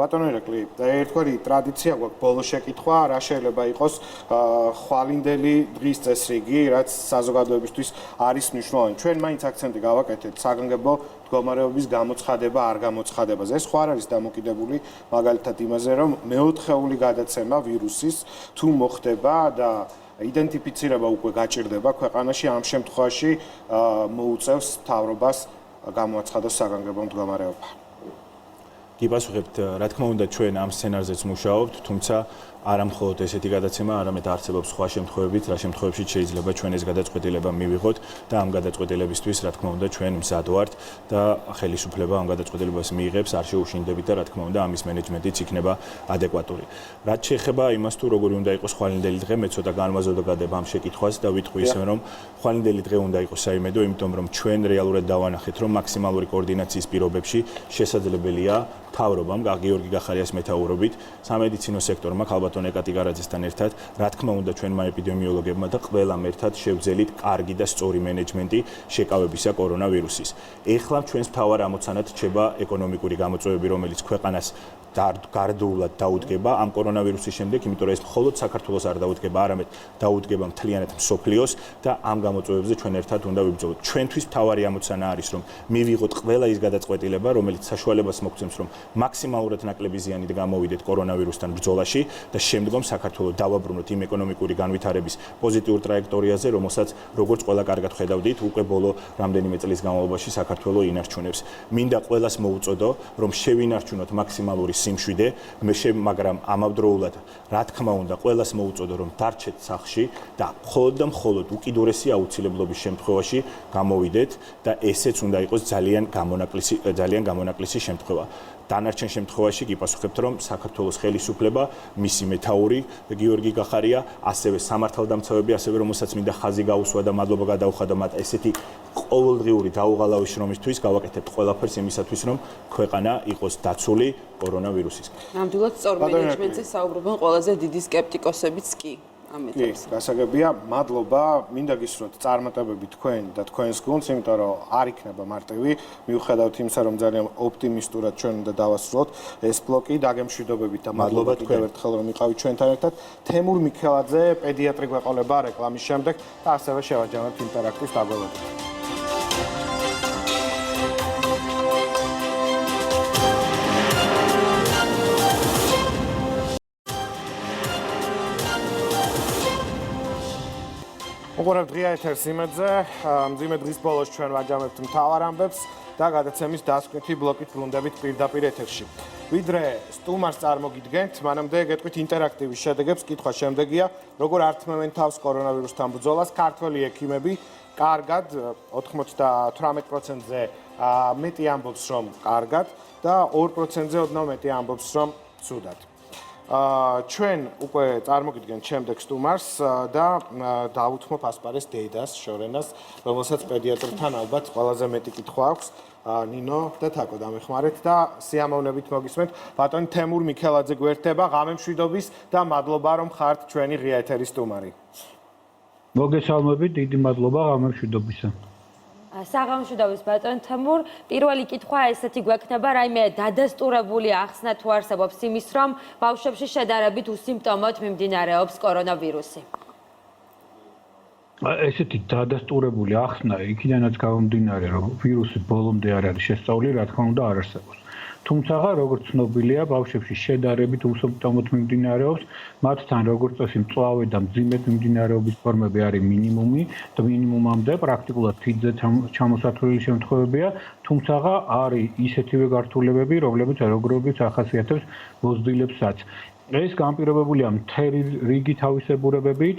ბატონო ირაკლი, ერთგვარი ტრადიცია გვაქვს ბოლო შეკითხვა, რა შეიძლება იყოს ხვალინდელი დღის წესრიგი, რაც საზოგადოებისთვის არის მნიშვნელოვანი. ჩვენ მაინც აქცენტი გავაკეთეთ საგანგებო მდგომარეობის გამოცხადება, არ გამოცხადებაზე. ეს ხო არ არის დამოკიდებული მაგალითად იმაზე, რომ მეოთხეული გადაცემა ვირუსის თუ მოხდება და იდენტიფიცირება უკვე გაჭირდება ქვეყანაში, ამ შემთხვევაში მოუწევს მთავრობას გამოაცხადოს საგანგებო მდგომარეობა. გიპასუხებთ, რა თქმა უნდა, ჩვენ ამ სცენარზეც მუშაობთ, თუმცა არა მხოლოდ ესეთი გადაცემა, არამედ არსებობს სხვა შემთხვევებიც, რა შემთხვევებში შეიძლება ჩვენ ეს გადაწყვეტილება მივიღოთ და ამ გადაწყვეტილებისთვის, რა თქმა უნდა, ჩვენ მზად ვართ და ხელისუფლება ამ გადაწყვეტილებას მიიღებს, არ შეუშინდებით და რა თქმა უნდა, ამის მენეჯმენტიც იქნება ადეკვატური. რაც შეეხება იმას, თუ როგორი უნდა იყოს ხვალინდელი დღე, მე ცოტა განმაზოდაგებ ამ შეკითხვას და ვიტყვი ისე, რომ ხვალინდელი დღე უნდა იყოს საიმედო, იმიტომ რომ ჩვენ რეალურად დავანახეთ, რომ მაქსიმალური კოორდინაციის პირობებში შესაძლებელია მთავრობამ, გიორგი გახარიას მეთაურობით, სამედიცინო სექტორმა, ქალბატონ ეკატიგარაძესთან ერთად, რა თქმა უნდა, ჩვენმა ეპიდემიოლოგებმა და ყველამ ერთად შევძელით კარგი და სწორი მენეჯმენტი შეკავებისა კორონავირუსის. ეხლა ჩვენს მთავარ ამოცანად რჩება ეკონომიკური გამოწვევები, რომელიც ქვეყანას გარდაულად დაუდგება ამ კორონავირუსის შემდეგ, იმიტომ რომ ეს მხოლოდ საქართველოს არ დაუდგება, არამედ დაუდგება მთლიანად მსოფლიოს და ამ გამოწვევებზე ჩვენ ერთად უნდა ვიბრძოლოთ. ჩვენთვის მთავარი ამოცანა არის, რომ მივიღოთ ყველა ის გადაწყვეტილება, რომელიც საშუალებას მოგცემს, რომ მაქსიმალურად ნაკლები ზიანით გამოვიდეთ კორონავირუსთან ბრძოლაში და შემდგომ საქართველოს დავაბრუნოთ იმ ეკონომიკური განვითარების პოზიტიურ ტრაექტორიაზე, რომელსაც როგორც ყველა კარგად ხედავდით, უკვე ბოლო რამდენიმე წლის განმავლობაში საქართველოს ინარჩუნებს. მინდა ყველას მოუწოდო, რომ შევინარჩუნოთ მაქსიმალური სიმშვიდე, მაგრამ ამავდროულად, რა თქმა უნდა, ყველას მოუწოდო, რომ დარჩეთ სახლში და მხოლოდ უკიდურესი აუცილებლობის შემთხვევაში გამოვიდეთ და ესეც უნდა იყოს ძალიან გამონაკლისი შემთხვევა. დანარჩენ შემთხვევაში გიპასუხებთ, რომ საქართველოს ხელისუფლება, მისი მეთაური გიორგი გახარია, ასევე სამართალდამცავები, ასევე რომელსაც მინდა ხაზი გაუსვა და მადლობა გადაუხადა მათ ესეთი ყოველდღიური დაუღალავი შრომისთვის, გავაკეთებთ ყველაფერს იმისათვის, რომ ქვეყანა იყოს დაცული კორონავირუსისგან. ნამდვილად სწორ მენეჯმენტზე საუბრობენ ყველაზე დიდი სკეპტიკოსებიც კი. გასაგებია, მადლობა, მინდა გისურვოთ წარმატებები თქვენ და თქვენს გუნდს, იმიტომ რომ არ იქნება მარტივი, მიუხედავად იმისა, რომ ძალიან ოპტიმისტურად ჩვენ უნდა დავასრულოთ ეს ბლოკი, დაგემშვიდობებით და მადლობა თქვენ ერთხელ რომ იყავით ჩვენთან ერთად. თემურ მიქელაძე, პედიატრი გვეყოლება რეკლამის შემდეგ და ასევე შევაჯამებთ ინტერაქტივს დაგველოდებით. უყურებთ ღია ეთერს იმედზე, მძიმე დღის ბოლოს ჩვენ ვაჯამებთ მთავარ ამბებს და გადაცემის დასკვნითი ბლოკით ბრუნდებით პირდაპირ ეთერში. ვიდრე სტუმარს წარმოგიდგენთ, მანამდე გეტყვით ინტერაქტივის შედეგებს, კითხვა შემდეგია, როგორ ართმევენ თავს კორონავირუსთან ბრძოლას ქართველი ექიმები, კარგად 98%-ზე მეტი ამბობს, რომ კარგად და 2%-ზე ოდნავ მეტი ამბობს, რომ ცუდად. ჩვენ უკვე წარმოგიდგენთ შემდეგ სტუმარს და დავუთმობ ასპარეს დედას, შორენას, რომელსაც პედიატრთან ალბათ ყველაზე მეტი კითხვა აქვს. ნინო და თაკო დამეხმარეთ და სიამოვნებით მოგისმენთ. ბატონი თემურ მიქელაძე გვერდება, ღამემშვიდობის და მადლობა რომ ხართ ჩვენი ღია ეთერის სტუმარი. მოგესალმებით, დიდი მადლობა ღამემშვიდობისა. საღამომშვიდობის ბატონ თემურ, პირველი კითხვა ესეთი გვექნება, რაიმე დადასტურებული ახსნა თუ არსებობს იმის, რომ ბავშვებში შედარებით უსიმპტომოდ მიმდინარეობს კორონავირუსი. ესეთი დადასტურებული ახსნა იქიდანაც გამომდინარე, რომ ვირუსი ბოლომდე არ არის შესწავლილი, რა თქმა უნდა არ არსებობს. თუმცა, როგორც ცნობილია, ბავშვებში შედარებით უსიმპტომოდ მიმდინარეობს, მათთან როგორც წესი მწვავე და მძიმე მიმდინარეობის ფორმები არის მინიმუმი და მინიმუმამდე პრაქტიკულად თითზე ჩამოსათვლელი შემთხვევებია, თუმცა არის ისეთივე გართულებები, რომლებიც როგორიც ახასიათებს მოზრდილებსაც. ეს განპირობებულია მთელი რიგი თავისებურებებით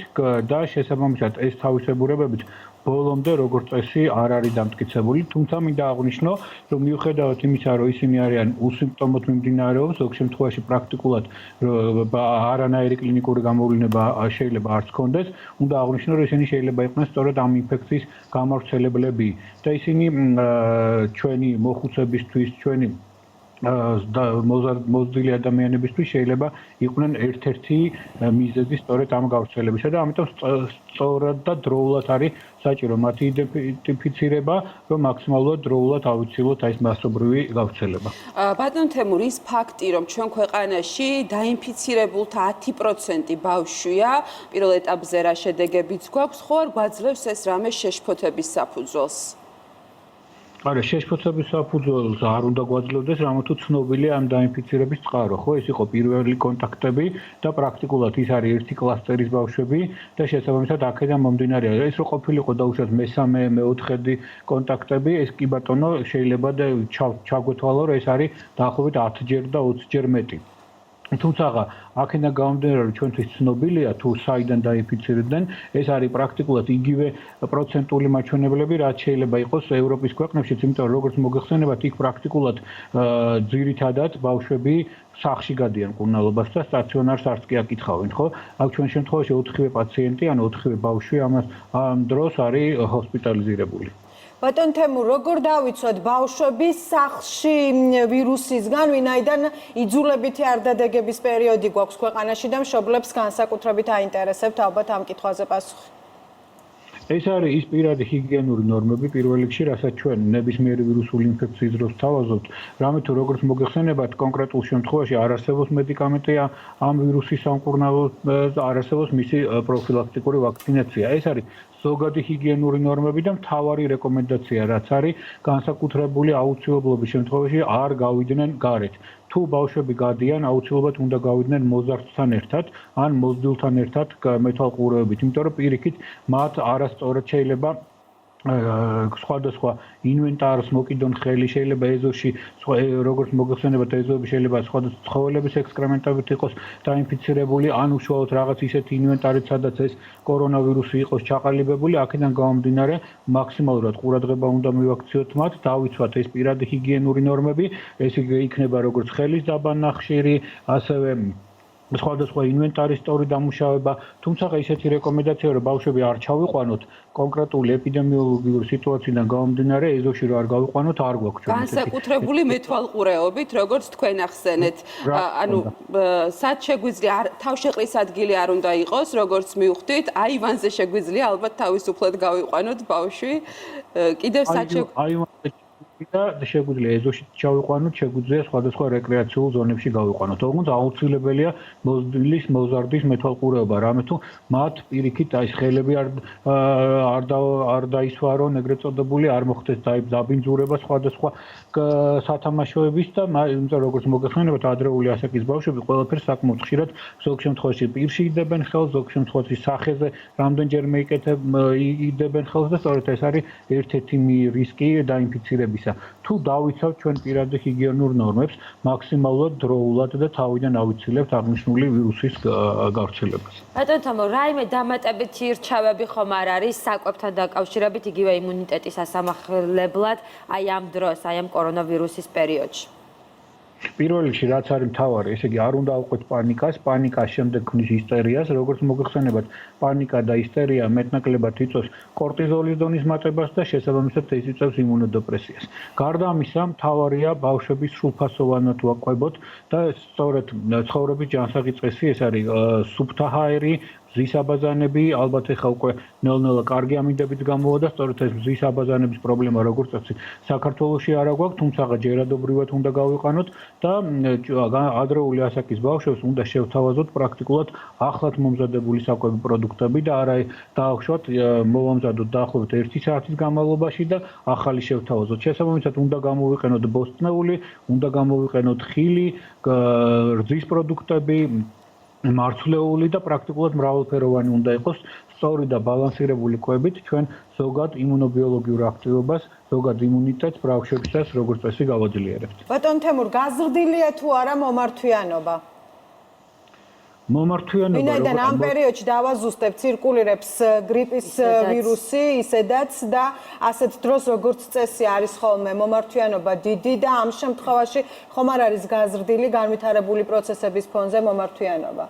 და შესაბამისად ეს თავისებურებებით ბოლომდე როგორც წესი არ არის დამტკიცებული, თუმცა მინდა აღვნიშნო, რომ მიუხედავად იმისა, რომ ისინი არიან უსიმპტომოდ მიმდინარეობს, ზოგ შემთხვევაში პრაქტიკულად არანაირი კლინიკური გამოვლინება შეიძლება არც ჰქონდეს, უნდა აღვნიშნო, რომ ისინი შეიძლება იყვნენ სწორედ ამ ინფექციის გამავრცელებლები და ისინი ჩვენი მოხუცებისთვის, ჩვენი მოზრდილი ადამიანებისთვის შეიძლება იყვნენ ერთ-ერთი მიზეზი სწორედ ამ გავრცელებისა და ამიტომ სწორად და დროულად არის საჭირო მათი იდენტიფიცირება, რომ მაქსიმალურად დროულად ავიცილოთ ეს მასობრივი გავრცელება. ბატონ თემურ, ის ფაქტი, რომ ჩვენ ქვეყანაში დაინფიცირებულთა 10% ბავშვია, პირველ ეტაპზე რა შედეგებიც გვაქვს, ხო არ გვაძლევს ეს რამე შეშფოთების საფუძველს? არა, შეშფოთების საფუძველს არ უნდა გვაძლევდეს, რამოთუ ცნობილია ამ დაინფიცირების წყარო, ხო? ეს იყო პირველი კონტაქტები და პრაქტიკულად ის არის ერთი კლასტერის ბავშვები და შესაბამისად აქედან მომდინარე. ეს რო ყოფილიყო დაუშვათ მესამე, მეოთხედი კონტაქტები, ეს კი ბატონო შეიძლება და ჩაგვეთვალო, რომ ეს არის დაახლოებით 10ჯერ და 20ჯერ მეტი. თუმცა აქედან გამომდინარე, რომ ჩვენთვის ცნობილია თუ საიდან დაინფიცირდნენ, ეს არის პრაქტიკულად იგივე პროცენტული მაჩვენებლები, რაც შეიძლება იყოს ევროპის ქვეყნებშიც, იმიტომ რომ როგორც მოგეხსენებათ, იქ პრაქტიკულად ძირითადად ბავშვები სახლში გადიან მკურნალობას და სტაციონარს არც კი აკითხავენ, ხო? აქ ჩვენ შემთხვევაში 4-ვე პაციენტი, ანუ 4-ვე ბავშვი ამ დროს არის ჰოსპიტალიზირებული. ბატონ თემურ, როგორ დავიცვათ ბავშვები სახლში ვირუსისგან, ვინაიდან იძულებითი არდადეგების პერიოდი გვაქვს ქვეყანაში და მშობლებს განსაკუთრებით აინტერესებთ ალბათ ამ კითხვაზე პასუხი. ეს არის ის პირადი ჰიგიენური ნორმები პირველ რიგში, რასაც ჩვენ ნებისმიერი ვირუსული ინფექციის დროს თავაზობთ, რამე თუ როგორც მოგეხსენებათ, კონკრეტულ შემთხვევაში არ არსებობს მედიკამენტი ამ ვირუსის სამკურნალოდ, არ არსებობს მისი პროფილაქტიკური ვაქცინაცია. ეს არის ზოგადი ჰიგიენური ნორმები და მთავარი რეკომენდაცია, რაც არის განსაკუთრებული აუცილებლობის შემთხვევაში არ გავიდნენ გარეთ. თუ ბავშვები გადიან, აუცილებლად უნდა გავიდნენ მოზარდთან ერთად, ან მოზრდილთან ერთად მეთვალყურეობით, იმიტომ რომ პირიქით მათ არასწორად შეიძლება სხვადასხვა ინვენტარს მოკიდონ ხელი, შეიძლება ეზოში, როგორც მოგეხსენებათ, ეზოები შეიძლება სხვადასხვა ცხოველების ექსკრემენტებით იყოს დაინფიცირებული, ან უშუალოდ რაღაც ისეთი ინვენტარით, სადაც ეს კორონავირუსი იყოს ჩაყალიბებული, აქედან გამომდინარე, მაქსიმალურად ყურადღება უნდა მივაქციოთ მათ, დავიცვათ ეს პირადი ჰიგიენური ნორმები, ეს იქნება როგორც ხელის დაბანა ხშირი, ასევე სხვადასხვა ინვენტარის სწორი დამუშავება, თუმცა ისეთი რეკომენდაცია, რომ ბავშვები არ ჩავიყვანოთ კონკრეტული ეპიდემიოლოგიური სიტუაციიდან გამომდინარე, ეზოში რომ არ გავიყვანოთ, არ გვაქვს. განსაკუთრებული მეთვალყურეობით, როგორც თქვენ ახსენეთ, ანუ სად შეგვიძლია თავშეყრის ადგილი არ უნდა იყოს, როგორც მივხვდით, აივანზე შეგვიძლია ალბათ თავისუფლად გავიყვანოთ ბავშვი, კიდევ სად და შეგვიძლია ეზოში ჩავიყვანოთ, შეგვიძლია სხვადასხვა რეკრეაციულ ზონებში გავიყვანოთ. ოღონდ აუცილებელია მოზრდილის, მოზარდის მეთვალყურეობა, რამე თუ მათ პირიქით ეს ხელები არ დაისვარონ, ეგრეთ წოდებული, არ მოხდეს დაბინძურება სხვადასხვა სათამაშოების და იმიტომ როგორც მოგეხსენებათ, ადრეული ასაკის ბავშვები ყველაფერს საკმაოდ ხშირად ზოგ შემთხვევაში პირში იდებენ ხელს, ზოგ შემთხვევაში სახეზე რამდენჯერმე იდებენ ხელს და სწორედ ეს არის ერთ-ერთი რისკი დაინფიცირების. თუ დავიცავთ ჩვენ პირადი ჰიგიენურ ნორმებს, მაქსიმალურად დროულად და თავიდან ავიცილებთ აღნიშნული ვირუსის გავრცელებას. ბატონ თემურ, რაიმე დამატებითი რჩევები ხომ არ არის საკვებთან დაკავშირებით იგივე იმუნიტეტის ასამახლებლად, აი ამ დროს, აი ამ კორონავირუსის პერიოდში? პირველ რიგში რაც არის მთავარი, ესე იგი არ უნდა ავყვეთ პანიკას, პანიკას შემდეგ ქმნის ისტერიას, როგორც მოგეხსენებათ, პანიკა და ისტერია მეტნაკლებად იწვევს კორტიზოლის დონის მატებას და შესაბამისად ეს იწვევს იმუნოდეპრესიას. გარდა ამისა, მთავარია ბავშვების სრულფასოვანად ვაკვებოთ და სწორედ ცხოვრების ჯანსაღი წესი, ეს არის სუფთა ჰაერი, მზის აბაზანები, ალბათ ეხა უკვე ნელ-ნელა კარგი ამინდებით გამოვა და სწორედ ეს მზის აბაზანების პრობლემა როგორც წესი საქართველოში არ აგვაქვს, თუმცა ჯერადობრივად უნდა გავიყანოთ და ადრეული ასაკის ბავშვებს უნდა შევთავაზოთ პრაქტიკულად ახლად მომზადებული საკვები პროდუქტები და არა დაახვშოთ მოვამზადოთ დაახლოებით 1 საათის განმავლობაში და ახალი შევთავაზოთ. შესაბამისად უნდა გამოვიყენოთ ბოსტნეული, უნდა გამოვიყენოთ ხილი, რძის პროდუქტები, მარცვლეული და პრაქტიკულად მრავალფეროვანი უნდა იყოს სწორი და ბალანსირებული კვებით ჩვენ ზოგად იმუნობიოლოგიურ აქტივობას, ზოგად იმუნიტეტს ბავშვებისას როგორც წესი გავაძლიერებთ. ბატონ თემურ, გაზრდილია თუ არა მომართვიანობა? მომართვიანობა ვინაიდან ამ პერიოდში დავაზუსტებ ცირკულირებს გრიპის ვირუსი ისედაც და ასეთ დროს როგორც წესი არის ხოლმე მომართვიანობა დიდი და ამ შემთხვევაში ხომ არ არის გაზრდილი განვითარებული პროცესების ფონზე მომართვიანობა?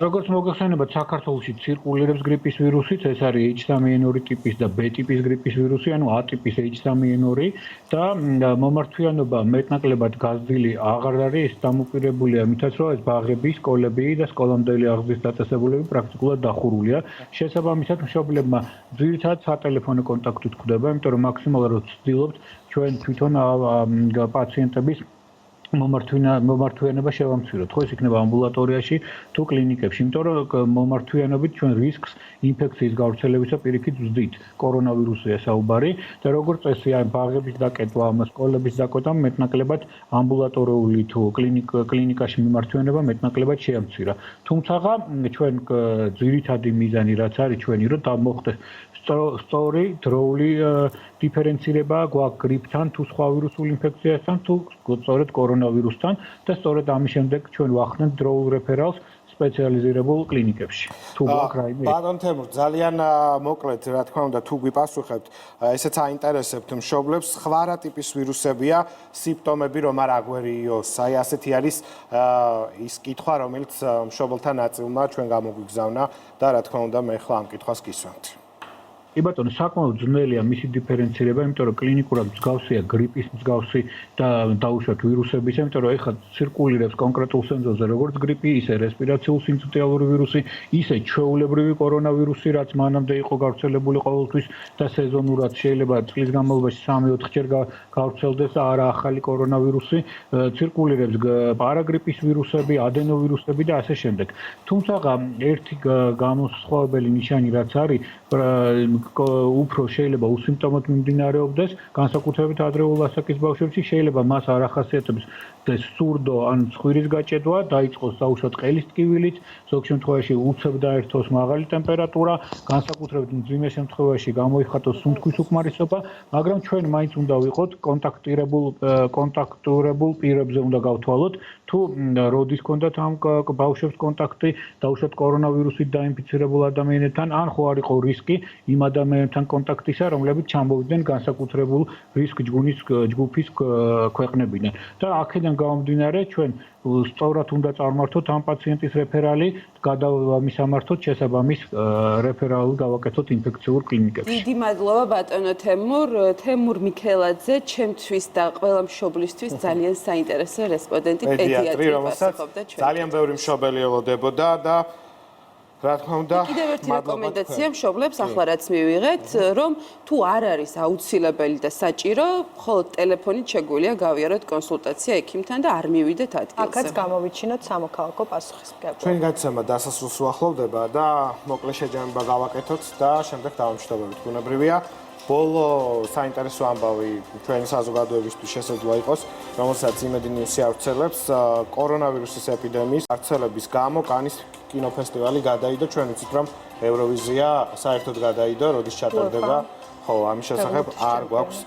როგორც მოგეხსენებათ, საქართველოში ცირკულირებს გრიპის ვირუსით, ეს არის H3N2 ტიპის და B ტიპის გრიპის ვირუსი, ანუ A ტიპის H3N2 და მომართვიანობა მეტნაკლებად გაზრდილი აღარ არის, ეს დამოკიდებულია იმითაც, რომ ეს ბაღები, სკოლები და სკოლამდელი აღზრდის დაწესებულები პრაქტიკულად დახურულია. შესაბამისად, მშობლებმა ძირითადად სატელეფონო კონტაქტით გვხვდება, იმიტომ რომ მაქსიმალურად ვცდილობთ ჩვენ თვითონ პაციენტების მომართვიანება შევამციროთ. ხო, ეს იქნება ამბულატორიაში თუ კლინიკებში, იმიტომ რომ მომართვიანობით ჩვენ რისკს ინფექციის გავრცელებისა პირიქით ვზდით. კორონავირუსია საუბარი და როგორც წესი ბაღების დაკეტვა, სკოლების დაკეტვა მეტნაკლებად ამბულატორიული თუ კლინიკაში მიმართვიანება მეტნაკლებად შეამცირა. თუმცა ჩვენ ძირითადი მიზანი რაც არის ჩვენი, რომ მოხდეს სწორი დროული დიფერენცირება გვაქვს გრიპთან თუ სხვა ვირუსულ ინფექციასთან თუ სწორედ კორონავირუსთან და სწორედ ამის შემდეგ ჩვენ ვახდენთ დროულ რეფერალს სპეციალიზირებულ კლინიკებში. თუ გვაქვს რაიმე. ბატონ თემურ, ძალიან მოკლედ, რა თქმა უნდა, თუ გვიპასუხებთ, ესეც აინტერესებთ მშობლებს, სხვა რა ტიპის ვირუსებია, სიმპტომები რომ არ აგვერიოს. აი ასეთი არის ის კითხვა, რომელიც მშობელთა ნაწილმა ჩვენ გამოგვიგზავნა და რა თქმა უნდა, მე ხლა ამ კითხვას გისვამთ. კი ბატონო, საკმაოდ ძნელია მისი დიფერენცირება, იმიტომ რომ კლინიკურად მსგავსია გრიპის მსგავსი და დაუშვათ ვირუსების, იმიტომ რომ ეხლა ცირკულირებს კონკრეტულ სენზორზე როგორც გრიპი, ისე რესპირაციული სინციტიალური ვირუსი, ისე ჩვეულებრივი კორონავირუსი, რაც მანამდე იყო გავრცელებული ყოველთვის და სეზონურად შეიძლება წლის განმავლობაში 3-4 ჯერ გავრცელდეს და არა ახალი კორონავირუსი, ცირკულირებს პარაგრიპის ვირუსები, ადენოვირუსები და ასე შემდეგ. თუმცა ერთი განსხვავებული ნიშანი რაც არის, უფრო შეიძლება უსიმპტომოდ მიმდინარეობდეს, განსაკუთრებით ადრეულ ასაკის ბავშვებში შეიძლება მას არ ახასიათებს სურდო ან ცხვირის გაჭედვა, დაიწყოს დაუშვათ ყელის ტკივილით, ზოგ შემთხვევაში უცებ დაერთოს მაღალი ტემპერატურა, განსაკუთრებით მძიმე შემთხვევაში გამოიხატოს სუნთქვის უკმარისობა, მაგრამ ჩვენ მაინც უნდა ვიყოთ კონტაქტურებულ პირებზე უნდა გავთვალოთ, თუ როდის ჰქონდათ ამ ბავშვებს კონტაქტი, დაუშვათ კორონავირუსით დაინფიცირებულ ადამიანებთან, ან ხო არ იყო რისკი იმ ადამიანებთან კონტაქტისა, რომლებიც ჩამოვიდნენ განსაკუთრებულ რისკ ჯგუფის ქვეყნებიდან. და აქედან გამომდინარე, ჩვენ სწორად უნდა წარმართოთ ამ პაციენტის რეფერალი, გადავამისამართოთ შესაბამის რეფერალი გავაკეთოთ ინფექციურ კლინიკებში. დიდი მადლობა ბატონო თემურ მიქელაძე, ჩემთვის და ყველა მშობლისთვის ძალიან საინტერესო რესპონდენტი პედიატრი, რომელსაც ძალიან ბევრი მშობელი ელოდებოდა და რა თქმა უნდა, კიდევ ერთი რეკომენდაცია მშობლებს ახლა რაც მივიღეთ, რომ თუ არ არის აუცილებელი და საჭირო, მხოლოდ ტელეფონით შეგვიძლია გავიაროთ კონსულტაცია ექიმთან და არ მივიდეთ ადგილზე. აქაც გამოვიჩინოთ სამოქალაქო პასუხისმგებლობა. ჩვენი გაცემა დასასრულს უახლოვდება და მოკლე შეჯამება გავაკეთოთ და შემდეგ დავამშვიდობებით. ბუნებრივია, ბოლო საინტერესო ამბავი ჩვენი საზოგადოებისთვის შესაძლოა იყოს, რომელსაც Imedi News-ი ავრცელებს კორონავირუსის ეპიდემიის გავრცელების გამო კანის კინოფესტივალი გადაიდო, ჩვენ ვიცით რომ ევროვიზია საერთოდ გადაიდო, როდის ჩატარდება, ხო, ამის შესახებ არ გვაქვს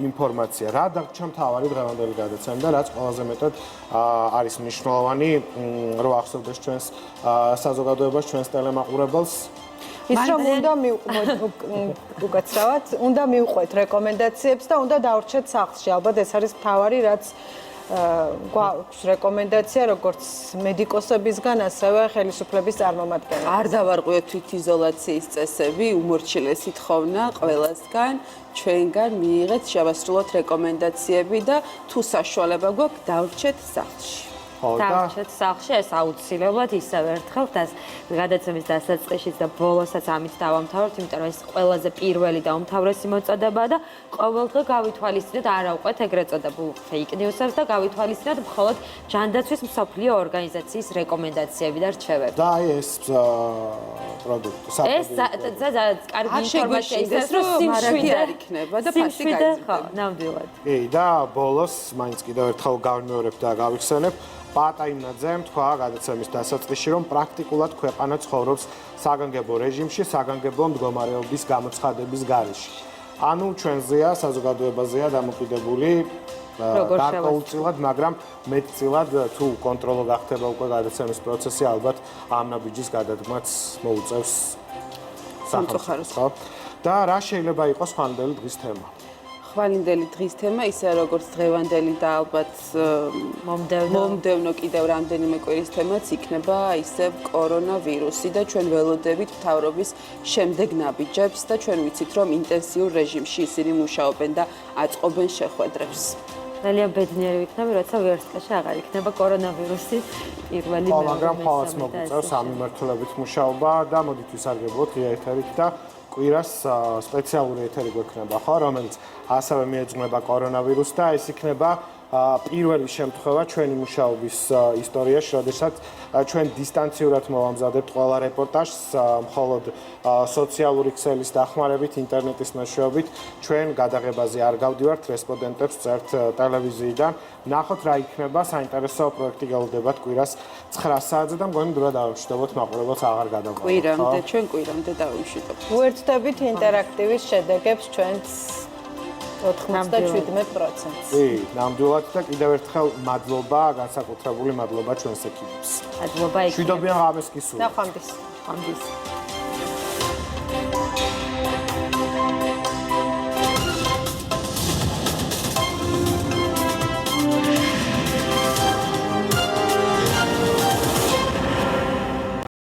ინფორმაცია. რა დაგვრჩა მთავარი დღევანდელი გადაცემა და რაც ყველაზე მეტად არის მნიშვნელოვანი, რომ ახსოვდეს ჩვენს საზოგადოებას, ჩვენს ტელემაყურებელს. ის რომ უნდა მივყვეთ რეკომენდაციებს და უნდა დავრჩეთ სახლში. ალბათ ეს არის მთავარი, რაც გვაქვს რეკომენდაცია როგორც მედიკოსებისგან, ასევე ხელისუფლების წარმომადგენლებს. არ დავარღვიოთ თვითიზოლაციის წესები, უმორჩილესი თხოვნა ყველასგან, ჩვენგან მიიღეთ შევასრულოთ რეკომენდაციები და თუ საშუალება გვაქვს, დავრჩეთ სახლში. დავჭეთ სახლში, ეს აუცილებლად ისევ ერთხელ და გადაცემის დასაწყისშიც და ბოლოსაც ამით დავამთავრებთ, იმიტომ რომ ეს ყველაზე პირველი და უმთავრესი მოწოდებაა და ყოველდღე გავითვალისწინოთ არა უყვეთ ეგრეთ წოდებულ fake news-ებს და გავითვალისწინოთ მხოლოდ ჯანდაცვის მსოფლიო ორგანიზაციის რეკომენდაციები და რჩევები. და აი ეს პროდუქტი, ეს კარგი ინფორმაცია ის რომ სიმშვიდე არ იქნება და ფასი გაიზრდება. ნამდვილად. კი, და ბოლოს მაინც კიდევ ერთხელ გავიმეორებ და გავიხსენებ, პატაიმნაძემ თქვა გადაცემის დასაწყისში, რომ პრაქტიკულად ქვეყანა ცხოვრობს საგანგებო რეჟიმში, საგანგებო მდგომარეობის გამოცხადების გარეშე. ანუ ჩვენზეა, საზოგადოებაზეა დამოკიდებული გარკვეულწილად, მაგრამ მეტწილად თუ კონტროლო გახდება უკვე გადაცემის პროცესი, ალბათ ამ ნაბიჯის გადადგმაც მოუწევს სამწუხაროდ. და რა შეიძლება იყოს ხვალინდელი დღის თემა? ხვალინდელი დღის თემა ისე როგორც დღევანდელი და ალბათ მომდევნო კიდევ რამდენიმე კვირის თემაც იქნება ისევ კორონავირუსი და ჩვენ ველოდებით მთავრობის შემდეგ ნაბიჯებს და ჩვენ ვიცით რომ ინტენსიურ რეჟიმში ისინი მუშაობენ და აწყობენ შეხვედრებს. ძალიან ბედნიერი ვიქნები, როცა ვერცხლში აღარ იქნება კორონავირუსი პირველი მეორე. მაგრამ ხვალაც მოგვიწევს ამ მიმართულებით მუშაობა და მოდით ვისარგებლოთ ღია ეთერით და კვირას სპეციალური ეთერი გვექნება, ხო, რომელიც ასევე მიეძღვნება კორონავირუსს და ეს იქნება პირველი შემთხვევა ჩვენი მუშაობის ისტორიაში, როდესაც ჩვენ დისტანციურად მოვამზადებთ ყველა რეპორტაჟს, მხოლოდ სოციალური ქსელის დახმარებით, ინტერნეტის მეშვეობით, ჩვენ გადაღებაზე არ გავდივართ, რესპონდენტებს წერთ ტელევიზიიდან. ნახოთ რა იქნება, საინტერესო პროექტი გელოდებათ კვირას 9 საათზე და მგონი დროა დავამშვიდობოთ მაყურებელს აღარ გადავყავოთ. კვირამდე დავიმშვიდობთ. უერთდებით ინტერაქტივის შედეგებს ჩვენს 97%. კი, ნამდვილად და კიდევ ერთხელ მადლობა, განსაკუთრებული მადლობა ჩვენს ექიპებს. მადლობა ექიპებს. მშვიდობიან ღამეს გისურვებთ. ნახვამდის. ხამდის.